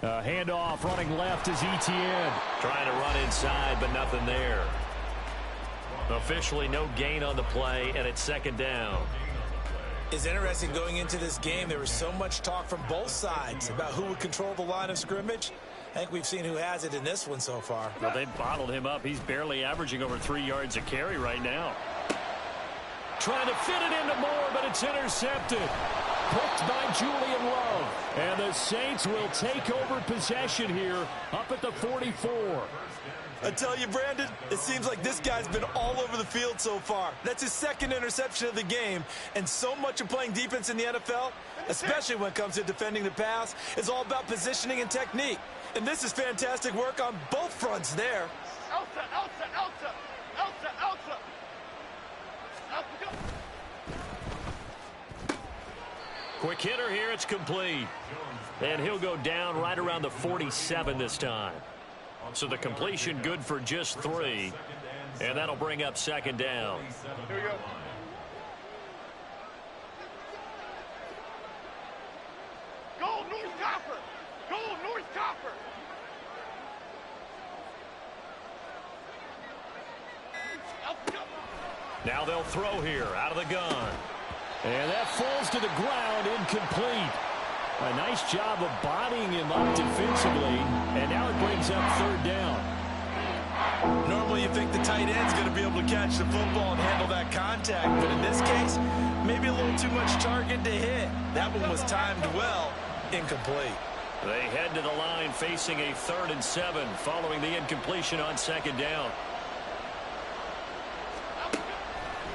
Handoff running left is ETN. Trying to run inside, but nothing there. Officially no gain on the play, and it's 2nd down. It's interesting going into this game. There was so much talk from both sides about who would control the line of scrimmage. I think we've seen who has it in this one so far. Well, they bottled him up. He's barely averaging over 3 yards a carry right now. Trying to fit it into Moore, but it's intercepted. Picked by Julian Love. And the Saints will take over possession here up at the 44. I tell you, Brandon, it seems like this guy's been all over the field so far. That's his 2nd interception of the game. And so much of playing defense in the NFL, especially when it comes to defending the pass, is all about positioning and technique. And this is fantastic work on both fronts there. Elsa, Elsa, Elsa, Elsa, Elsa. Elsa, go. Quick hitter here, it's complete. And he'll go down right around the 47 this time. So the completion good for just 3. And that'll bring up 2nd down. Here we go. Go, North Copper! Go, North Copper! Now they'll throw here out of the gun. And that falls to the ground, incomplete. A nice job of bodying him up defensively. And now it brings up 3rd down. Normally you think the tight end's going to be able to catch the football and handle that contact. But in this case, maybe a little too much target to hit. That one was timed well. Incomplete. They head to the line facing a 3rd and 7 following the incompletion on 2nd down.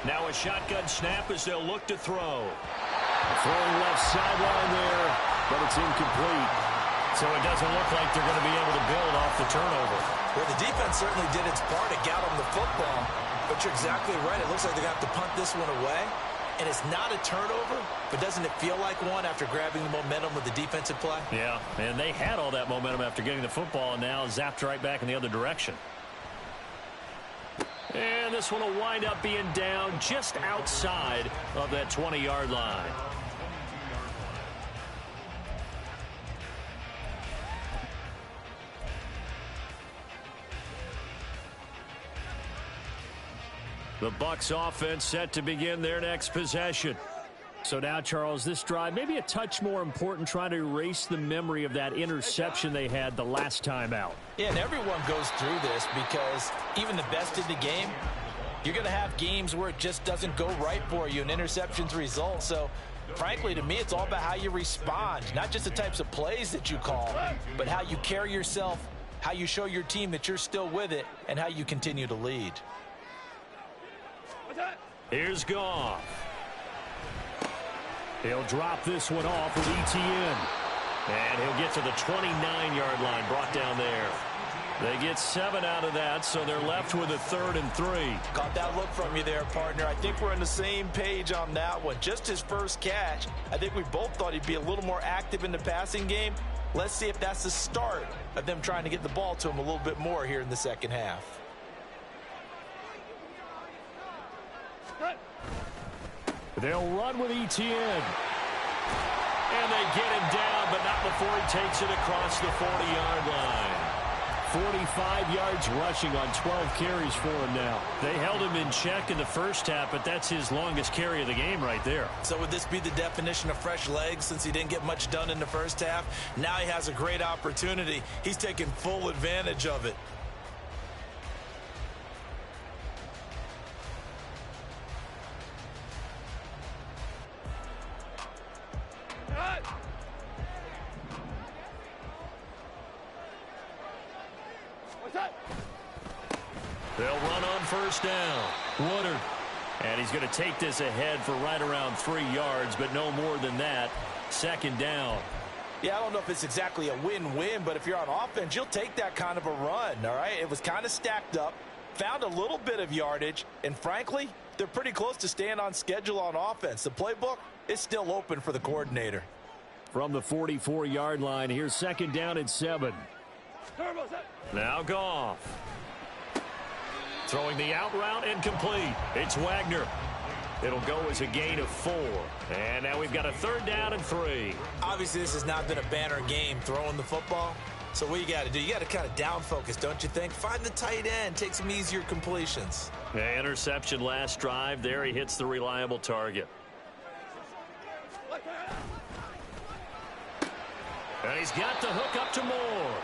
Now a shotgun snap as they'll look to throw. Throwing left sideline there, but it's incomplete. So it doesn't look like they're going to be able to build off the turnover. Well, the defense certainly did its part to get them the football. But you're exactly right. It looks like they're going to have to punt this one away. And it's not a turnover, but doesn't it feel like one after grabbing the momentum with the defensive play? Yeah, and they had all that momentum after getting the football, and now zapped right back in the other direction. And this one will wind up being down just outside of that 20-yard line. The Bucs offense set to begin their next possession. So now, Charles, this drive maybe a touch more important, trying to erase the memory of that interception they had the last time out. Yeah, and everyone goes through this because even the best in the game, you're going to have games where it just doesn't go right for you, and interceptions result. So, frankly, to me, it's all about how you respond, not just the types of plays that you call, but how you carry yourself, how you show your team that you're still with it, and how you continue to lead. Here's Goff. He'll drop this one off with ETN. And he'll get to the 29-yard line, brought down there. They get 7 out of that, so they're left with a 3rd and 3. Got that look from you there, partner. I think we're on the same page on that one. Just his first catch. I think we both thought he'd be a little more active in the passing game. Let's see if that's the start of them trying to get the ball to him a little bit more here in the second half. They'll run with ETN. And they get him down, but not before he takes it across the 40-yard line. 45 yards rushing on 12 carries for him now. They held him in check in the first half, but that's his longest carry of the game right there. So would this be the definition of fresh legs since he didn't get much done in the first half? Now he has a great opportunity. He's taking full advantage of it. They'll run on first down. Woodard. And he's going to take this ahead for right around 3 yards, but no more than that. 2nd down. Yeah, I don't know if it's exactly a win-win, but if you're on offense, you'll take that kind of a run, all right? It was kind of stacked up, found a little bit of yardage, and frankly, they're pretty close to staying on schedule on offense. The playbook is still open for the coordinator. From the 44-yard line, here's 2nd down and 7. Now Goff. Throwing the out route and complete. It's Wagner. It'll go as a gain of 4. And now we've got a 3rd down and 3. Obviously, this has not been a banner game throwing the football. So what you got to do, you got to kind of down focus, don't you think? Find the tight end, take some easier completions. Yeah, interception last drive. There he hits the reliable target. And he's got the hook up to Moore.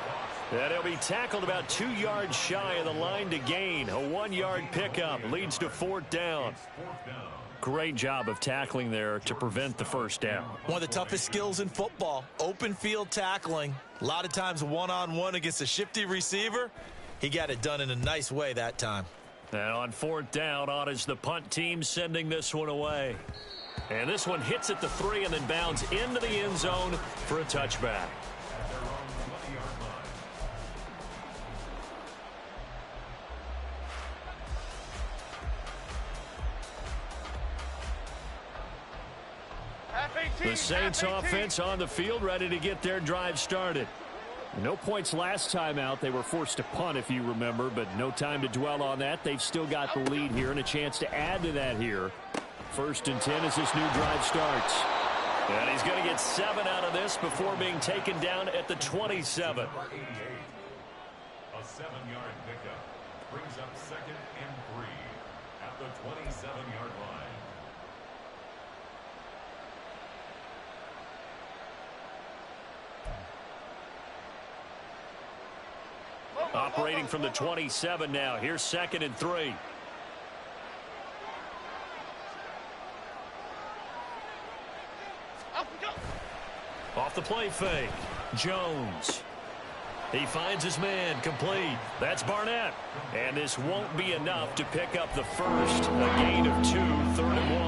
And he'll be tackled about 2 yards shy of the line to gain. A 1-yard pickup leads to 4th down. Great job of tackling there to prevent the first down. One of the toughest skills in football, open field tackling. A lot of times one-on-one against a shifty receiver. He got it done in a nice way that time. And on 4th down, on is the punt team sending this one away. And this one hits at the 3 and then bounds into the end zone for a touchback. The Saints offense on the field, ready to get their drive started. No points last time out. They were forced to punt, if you remember, but no time to dwell on that. They've still got the lead here and a chance to add to that here. 1st and 10 as this new drive starts. And he's going to get 7 out of this before being taken down at the 27. A 7-yard pickup brings up 2nd and 3 at the 27-yard line. Operating from the 27 now. Here's 2nd and 3. Off the play fake. Jones. He finds his man. Complete. That's Barnett. And this won't be enough to pick up the first. A gain of 2, 3rd and 1.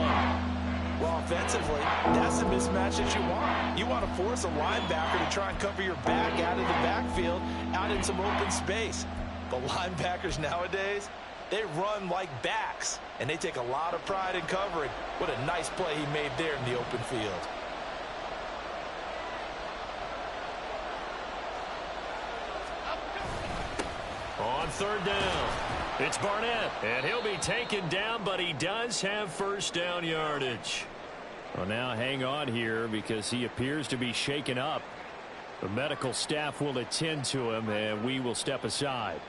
Well, offensively, that's the mismatch that you want. You want to force a linebacker to try and cover your back out of the backfield, out in some open space. But linebackers nowadays, they run like backs, and they take a lot of pride in covering. What a nice play he made there in the open field. On 3rd down, it's Barnett, and he'll be taken down, but he does have first down yardage. Well, now hang on here because he appears to be shaken up. The medical staff will attend to him, and we will step aside.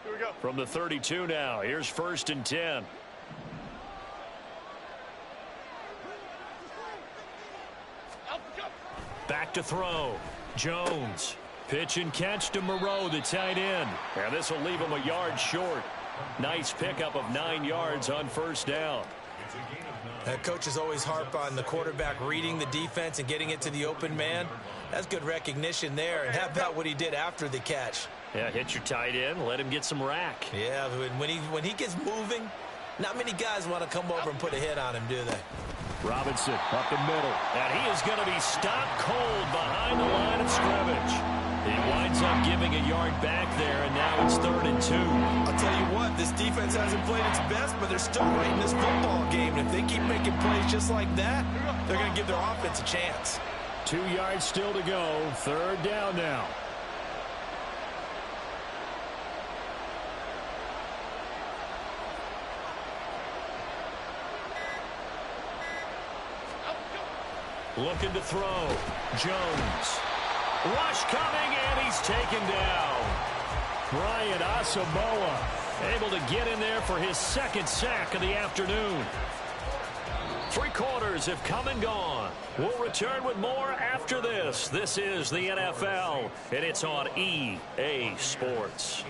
Here we go. From the 32 now, here's 1st and 10. Back to throw. Jones. Pitch and catch to Moreau, the tight end. And this will leave him a yard short. Nice pickup of 9 yards on first down. Coaches always harp on the quarterback reading the defense and getting it to the open man. That's good recognition there. And how about what he did after the catch? Yeah, hit your tight end, let him get some rack. Yeah, when he gets moving, not many guys want to come over and put a hit on him, do they? Robinson up the middle. And he is going to be stopped cold behind the line of scrimmage. He winds up giving a yard back there, and now it's 3rd and 2. I'll tell you what, this defense hasn't played its best, but they're still right in this football game. And if they keep making plays just like that, they're going to give their offense a chance. 2 yards still to go. 3rd down now. Looking to throw. Jones. Rush coming, and he's taken down. Brian Asamoah able to get in there for his 2nd sack of the afternoon. 3 quarters have come and gone. We'll return with more after this. This is the NFL, and it's on EA Sports.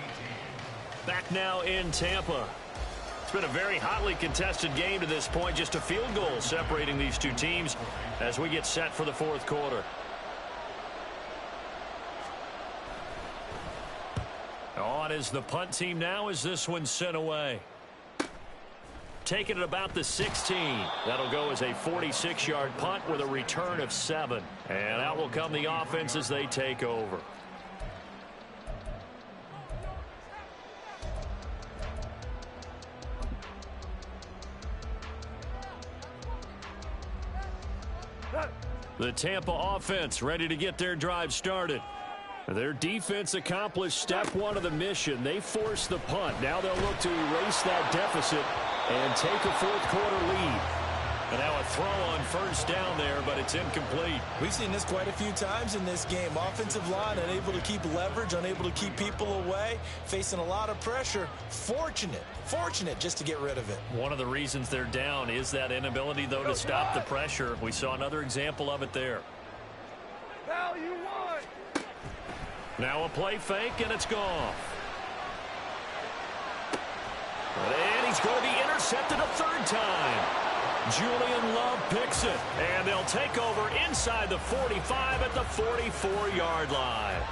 Back now in Tampa. It's been a very hotly contested game to this point. Just a field goal separating these two teams as we get set for the 4th quarter. On is the punt team now as this one's sent away. Taking it about the 16. That'll go as a 46-yard punt with a return of 7. And out will come the offense as they take over. The Tampa offense ready to get their drive started. Their defense accomplished step 1 of the mission. They forced the punt. Now they'll look to erase that deficit and take a 4th quarter lead. And now a throw on 1st down there, but it's incomplete. We've seen this quite a few times in this game. Offensive line unable to keep leverage, unable to keep people away, facing a lot of pressure. Fortunate just to get rid of it. One of the reasons they're down is that inability, though, to stop the pressure. We saw another example of it there. Now you won. Now a play fake, and it's gone. And he's going to be intercepted a 3rd time. Julian Love picks it, and they'll take over inside the 45 at the 44-yard line.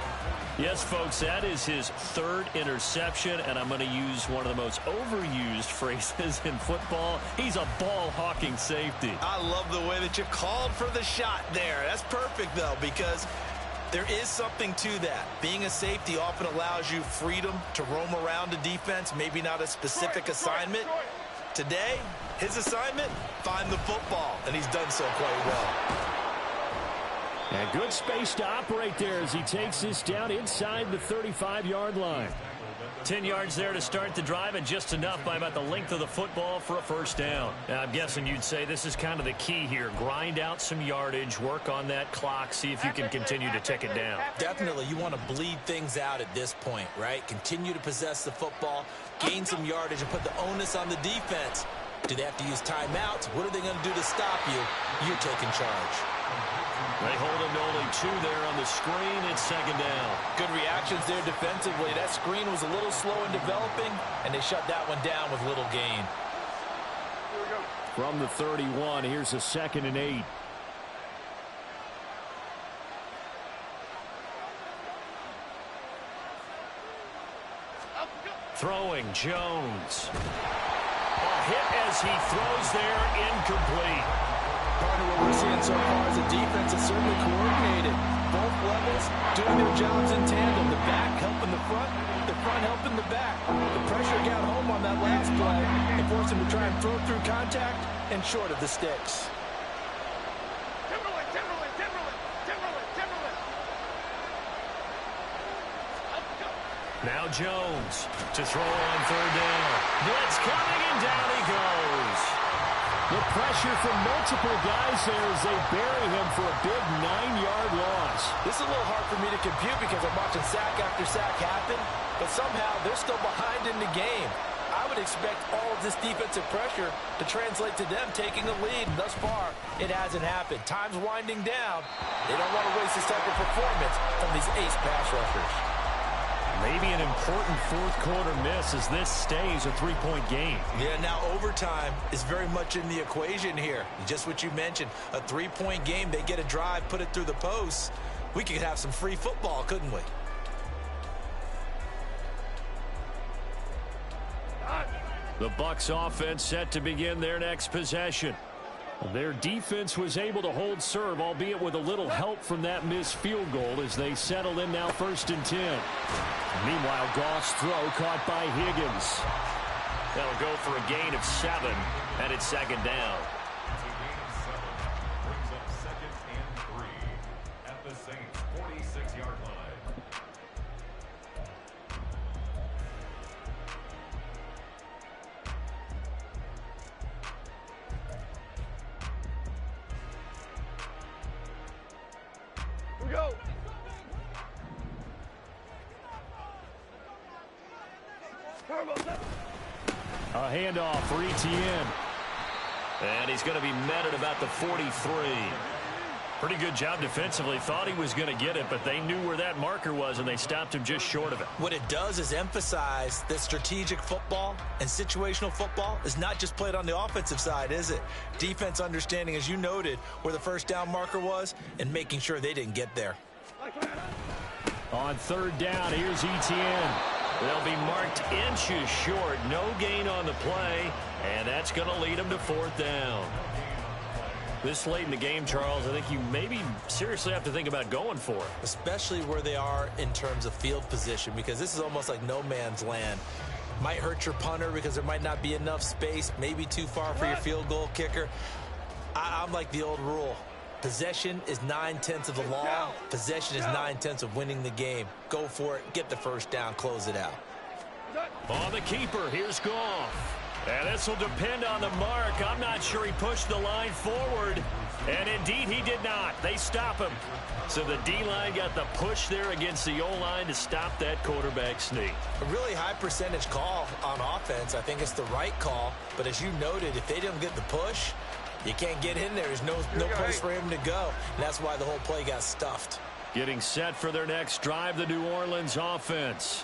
Yes, folks, that is his 3rd interception, and I'm going to use one of the most overused phrases in football. He's a ball-hawking safety. I love the way that you called for the shot there. That's perfect, though, because there is something to that. Being a safety often allows you freedom to roam around the defense, maybe not a specific assignment. Today, his assignment, find the football, and he's done so quite well. And good space to operate there as he takes this down inside the 35-yard line. 10 yards there to start the drive, and just enough by about the length of the football for a 1st down. Now, I'm guessing you'd say this is kind of the key here. Grind out some yardage, work on that clock, see if you can continue to tick it down. Definitely, you want to bleed things out at this point, right? Continue to possess the football, gain some yardage, and put the onus on the defense. Do they have to use timeouts? What are they going to do to stop you? You're taking charge. They hold him to only 2 there on the screen. It's 2nd down. Good reactions there defensively. That screen was a little slow in developing, and they shut that one down with little gain. From the 31, here's a 2nd and 8. Throwing, Jones. A hit as he throws there, incomplete. Partner, what we're seeing so far is the defense is certainly coordinated. Both levels doing their jobs in tandem. The back helping the front helping the back. The pressure got home on that last play and forced him to try and throw through contact and short of the sticks. Now Jones to throw on 3rd down. Blitz coming, and down he goes. The pressure from multiple guys there as they bury him for a big 9-yard loss. This is a little hard for me to compute because I'm watching sack after sack happen, but somehow they're still behind in the game. I would expect all of this defensive pressure to translate to them taking a lead, and thus far, it hasn't happened. Time's winding down. They don't want to waste this type of performance from these ace pass rushers. Maybe an important 4th quarter miss as this stays a 3-point game. Yeah, now overtime is very much in the equation here. Just what you mentioned, a 3-point game. They get a drive, put it through the posts. We could have some free football, couldn't we? The Bucs offense set to begin their next possession. Their defense was able to hold serve, albeit with a little help from that missed field goal as they settle in now 1st and 10. Meanwhile, Goff's throw caught by Higgins. That'll go for a gain of 7, and it's 2nd down. It's a gain of 7. Brings up 2nd and 3 at the Saints' 46-yard line. Go. A handoff for Etienne. And he's going to be met at about the 43. Pretty good job defensively. Thought he was going to get it, but they knew where that marker was, and they stopped him just short of it. What it does is emphasize that strategic football and situational football is not just played on the offensive side, is it? Defense understanding, as you noted, where the 1st down marker was and making sure they didn't get there. On 3rd down, here's Etienne. They'll be marked inches short. No gain on the play, and that's going to lead them to 4th down. This late in the game, Charles, I think you maybe seriously have to think about going for it. Especially where they are in terms of field position, because this is almost like no man's land. Might hurt your punter because there might not be enough space, maybe too far for your field goal kicker. I'm like the old rule. Possession is 9/10 of the law. Possession is 9/10 of winning the game. Go for it. Get the 1st down. Close it out. On the keeper, here's Goff. And this will depend on the mark. I'm not sure he pushed the line forward. And indeed, he did not. They stop him. So the D-line got the push there against the O-line to stop that quarterback sneak. A really high percentage call on offense. I think it's the right call. But as you noted, if they didn't get the push, you can't get in there. There's no place for him to go. And that's why the whole play got stuffed. Getting set for their next drive, the New Orleans offense.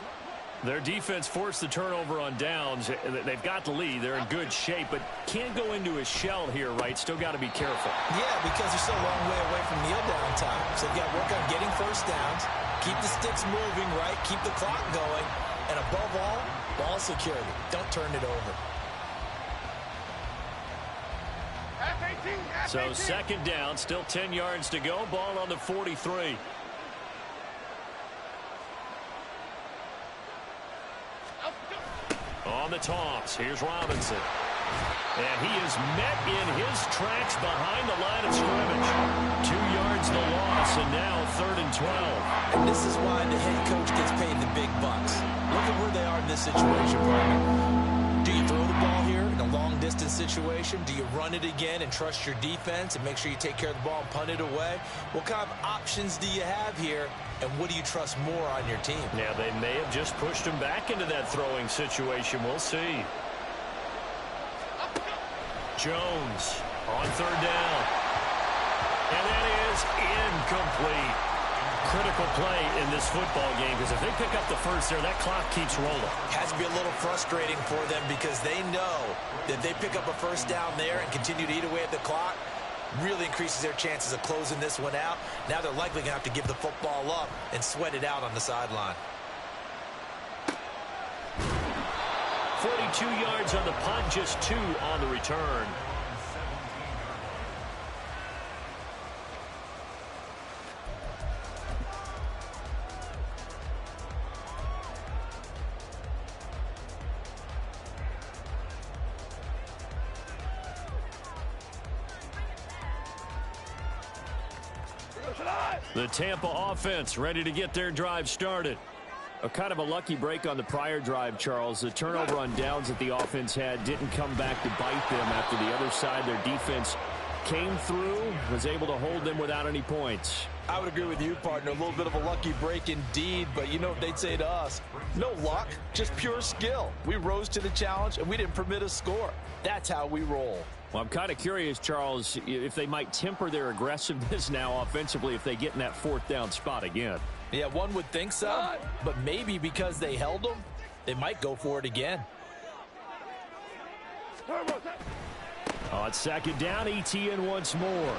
Their defense forced the turnover on downs. They've got the lead. They're in good shape, but can't go into a shell here, right? Still got to be careful. Yeah, because they're still a long way away from kneel down time. So they've got to work on getting 1st downs, keep the sticks moving, right? Keep the clock going. And above all, ball security. Don't turn it over. So 2nd down, still 10 yards to go. Ball on the 43. On the toss, here's Robinson. And he is met in his tracks behind the line of scrimmage. 2 yards the loss, and now 3rd and 12. And this is why the head coach gets paid the big bucks. Look at where they are in this situation, partner. Do you throw the ball here in a long-distance situation? Do you run it again and trust your defense and make sure you take care of the ball and punt it away? What kind of options do you have here, and what do you trust more on your team? Yeah, they may have just pushed him back into that throwing situation. We'll see. Jones on 3rd down. And that is incomplete. Critical play in this football game, because if they pick up the 1st there, that clock keeps rolling. Has to be a little frustrating for them because they know that if they pick up a 1st down there and continue to eat away at the clock, really increases their chances of closing this one out. Now they're likely going to have to give the football up and sweat it out on the sideline. 42 yards on the punt, just 2 on the return. The Tampa offense ready to get their drive started. A kind of a lucky break on the prior drive, Charles. The turnover on downs that the offense had didn't come back to bite them after the other side. Their defense came through, was able to hold them without any points. I would agree with you, partner. A little bit of a lucky break indeed, but you know what they'd say to us? No luck, just pure skill. We rose to the challenge, and we didn't permit a score. That's how we roll. Well, I'm kind of curious, Charles, if they might temper their aggressiveness now offensively if they get in that 4th down spot again. Yeah, one would think so, but maybe because they held them, they might go for it again. On 2nd down, Etienne once more.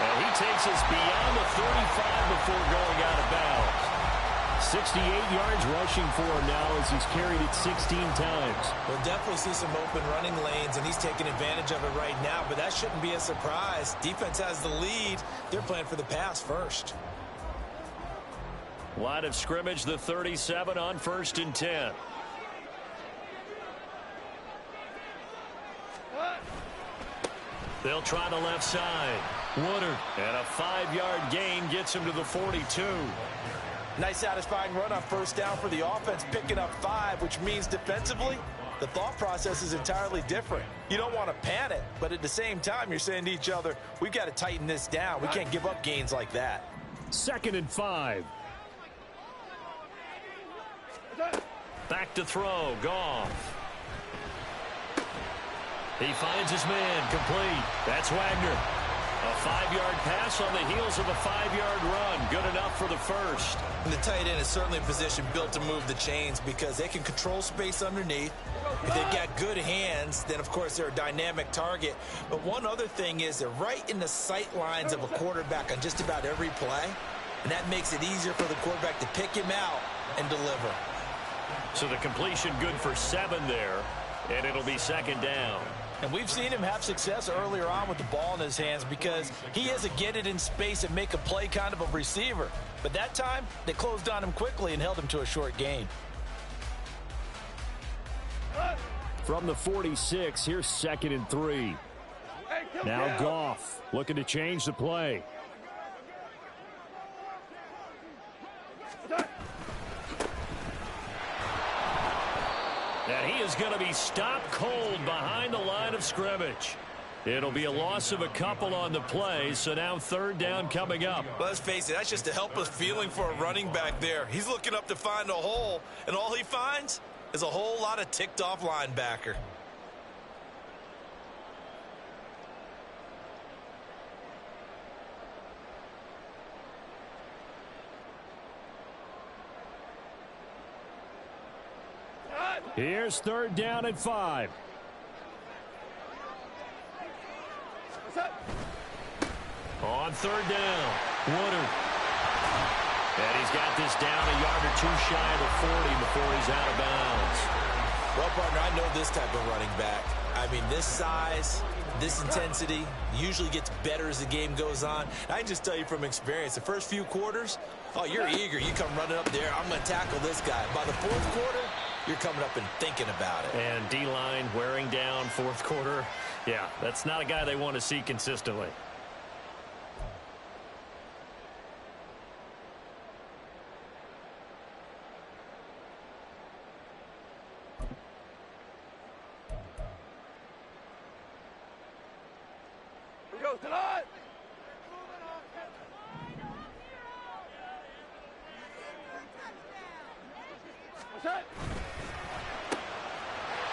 And he takes us beyond the 35 before going out of bounds. 68 yards rushing for him now as he's carried it 16 times. We'll definitely see some open running lanes, and he's taking advantage of it right now, but that shouldn't be a surprise. Defense has the lead. They're playing for the pass first. Line of scrimmage, the 37 on 1st and 10. They'll try the left side. Woodard, and a 5-yard gain gets him to the 42. Nice satisfying run on first down for the offense, picking up 5, which means defensively, the thought process is entirely different. You don't want to panic, but at the same time, you're saying to each other, we've got to tighten this down. We can't give up gains like that. 2nd and 5. Back to throw, Goff. He finds his man, complete. That's Wagner. A 5-yard pass on the heels of a 5-yard run. Good enough for the first. And the tight end is certainly a position built to move the chains because they can control space underneath. If they've got good hands, then, of course, they're a dynamic target. But one other thing is they're right in the sight lines of a quarterback on just about every play. And that makes it easier for the quarterback to pick him out and deliver. So the completion good for 7 there, and it'll be 2nd down. And we've seen him have success earlier on with the ball in his hands because he is a get it in space and make a play kind of a receiver. But that time, they closed on him quickly and held him to a short gain. From the 46, here's 2nd and 3. Now Goff looking to change the play. And he is going to be stopped cold behind the line of scrimmage. It'll be a loss of a couple on the play, so now 3rd down coming up. Let's face it, that's just a helpless feeling for a running back there. He's looking up to find a hole, and all he finds is a whole lot of ticked-off linebacker. Here's 3rd down and 5. On 3rd down, Woodard. And he's got this down a yard or 2 shy of the 40 before he's out of bounds. Well, partner, I know this type of running back. I mean, this size, this intensity usually gets better as the game goes on. I can just tell you from experience, the first few quarters, oh, you're eager. You come running up there, I'm going to tackle this guy. By the 4th quarter, you're coming up and thinking about it. And D-line wearing down 4th quarter. Yeah, that's not a guy they want to see consistently.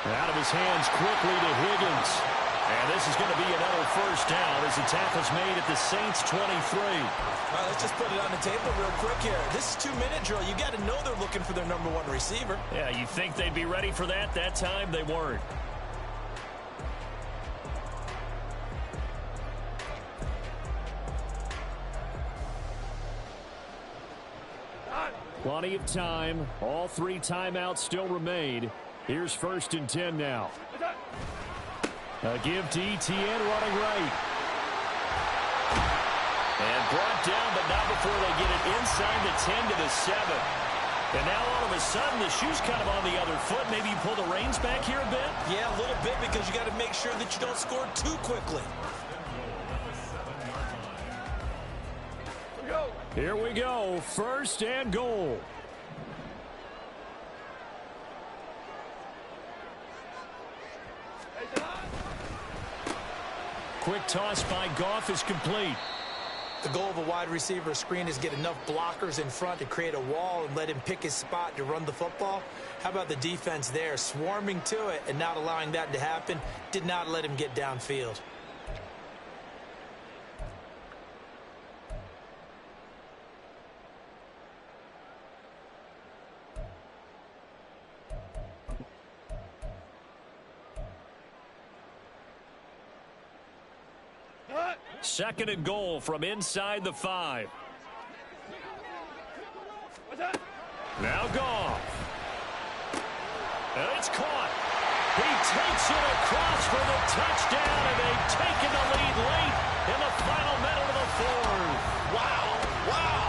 Out of his hands quickly to Higgins. And this is going to be another 1st down as the tackle's made at the Saints 23. All right, let's just put it on the table real quick here. This is 2-minute drill. You got to know they're looking for their number 1 receiver. Yeah, you think they'd be ready for that? That time they weren't. Plenty of time. All 3 timeouts still remain. Here's 1st and 10 now. A give to ETN running right. And brought down, but not before they get it inside the 10 to the 7. And now all of a sudden the shoe's kind of on the other foot. Maybe you pull the reins back here a bit? Yeah, a little bit because you got to make sure that you don't score too quickly. Here we go. 1st and goal. Quick toss by Goff is complete. The goal of a wide receiver screen is get enough blockers in front to create a wall and let him pick his spot to run the football. How about the defense there, swarming to it and not allowing that to happen? Did not let him get downfield. Second and goal from inside the 5. Now Goff. And it's caught. He takes it across for the touchdown, and they've taken the lead late in the final minute of the fourth. Wow. Wow.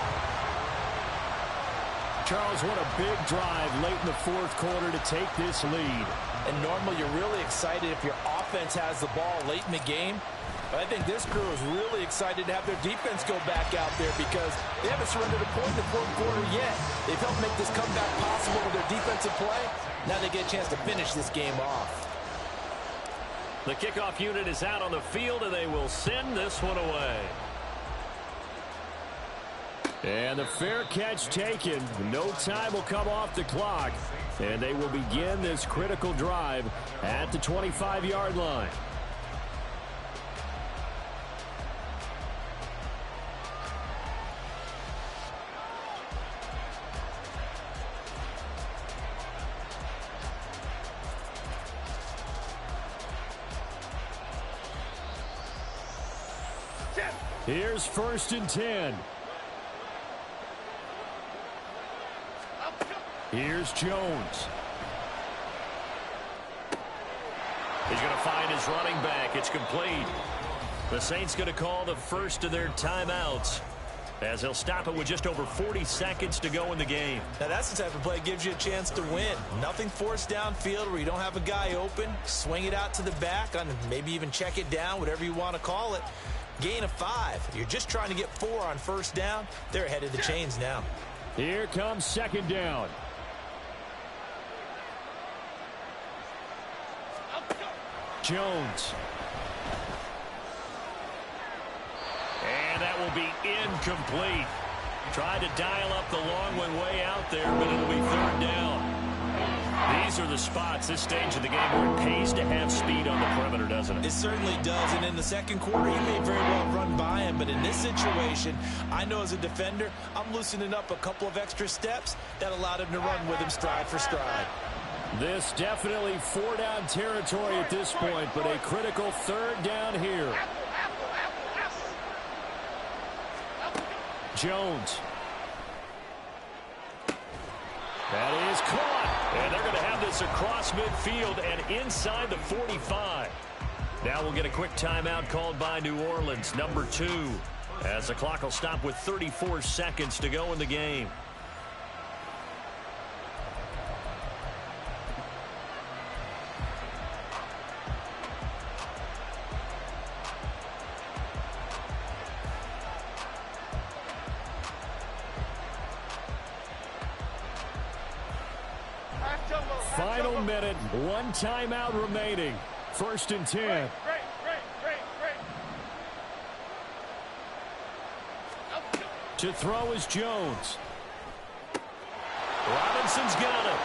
Charles, what a big drive late in the fourth quarter to take this lead. And normally you're really excited if your offense has the ball late in the game. But I think this crew is really excited to have their defense go back out there because they haven't surrendered a point in the fourth quarter yet. They've helped make this comeback possible with their defensive play. Now they get a chance to finish this game off. The kickoff unit is out on the field, and they will send this one away. And the fair catch taken. No time will come off the clock. And they will begin this critical drive at the 25-yard line. Here's 1st and 10. Here's Jones. He's going to find his running back. It's complete. The Saints going to call the first of their timeouts as they'll stop it with just over 40 seconds to go in the game. Now that's the type of play that gives you a chance to win. Nothing forced downfield where you don't have a guy open. Swing it out to the back, on maybe even check it down, whatever you want to call it. Gain of 5. You're just trying to get 4 on first down. They're ahead of the chains now. Here comes 2nd down. Jones. And that will be incomplete. Tried to dial up the long one way out there, but it'll be 3rd down. These are the spots, this stage of the game, where it pays to have speed on the perimeter, doesn't it? It certainly does, and in the second quarter, he may very well run by him, but in this situation, I know as a defender, I'm loosening up a couple of extra steps that allowed him to run with him stride for stride. This definitely 4-down territory at this point, but a critical 3rd down here. Jones. That is caught. And they're going to have this across midfield and inside the 45. Now we'll get a quick timeout called by New Orleans, number 2, as the clock will stop with 34 seconds to go in the game. Final minute, 1 timeout remaining. 1st and 10. To throw is Jones. Robinson's got it.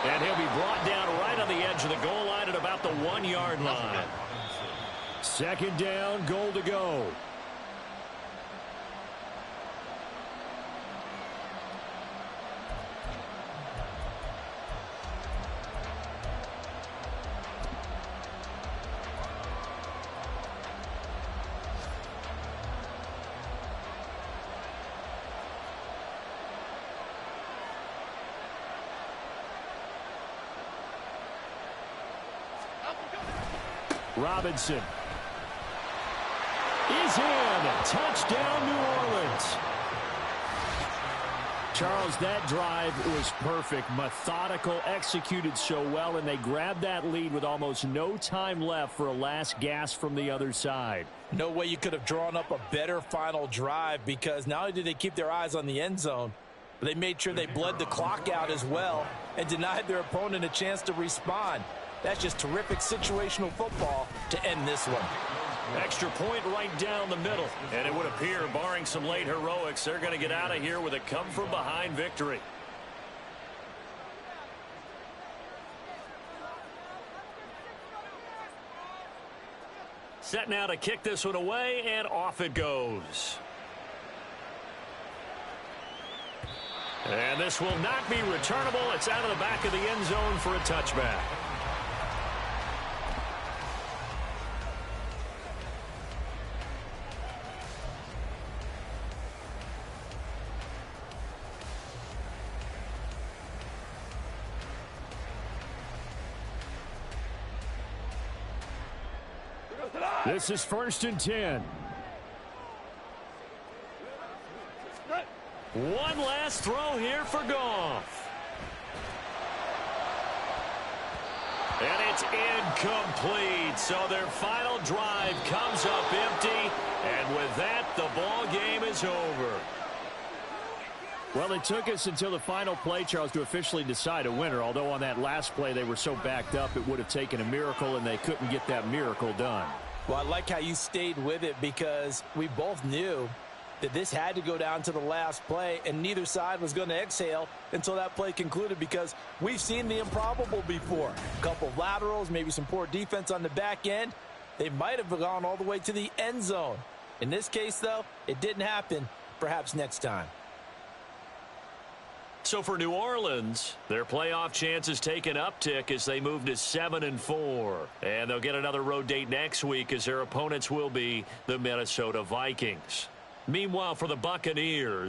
And he'll be brought down right on the edge of the goal line at about the 1-yard line. 2nd down, goal to go. Robinson is in. Touchdown, New Orleans. Charles, that drive was perfect. Methodical, executed so well, and they grabbed that lead with almost no time left for a last gasp from the other side. No way you could have drawn up a better final drive, because not only did they keep their eyes on the end zone, but they made sure they bled the clock out as well and denied their opponent a chance to respond. That's just terrific situational football to end this one. Extra point right down the middle. And it would appear, barring some late heroics, they're going to get out of here with a come-from-behind victory. Set now to kick this one away, and off it goes. And this will not be returnable. It's out of the back of the end zone for a touchback. This is 1st and 10. One last throw here for Goff. And it's incomplete. So their final drive comes up empty. And with that, the ball game is over. Well, it took us until the final play, Charles, to officially decide a winner. Although on that last play they were so backed up, it would have taken a miracle, and they couldn't get that miracle done. Well, I like how you stayed with it because we both knew that this had to go down to the last play, and neither side was going to exhale until that play concluded because we've seen the improbable before. A couple of laterals, maybe some poor defense on the back end. They might have gone all the way to the end zone. In this case, though, it didn't happen. Perhaps next time. So for New Orleans, their playoff chances take an uptick as they move to 7-4. And they'll get another road date next week as their opponents will be the Minnesota Vikings. Meanwhile, for the Buccaneers,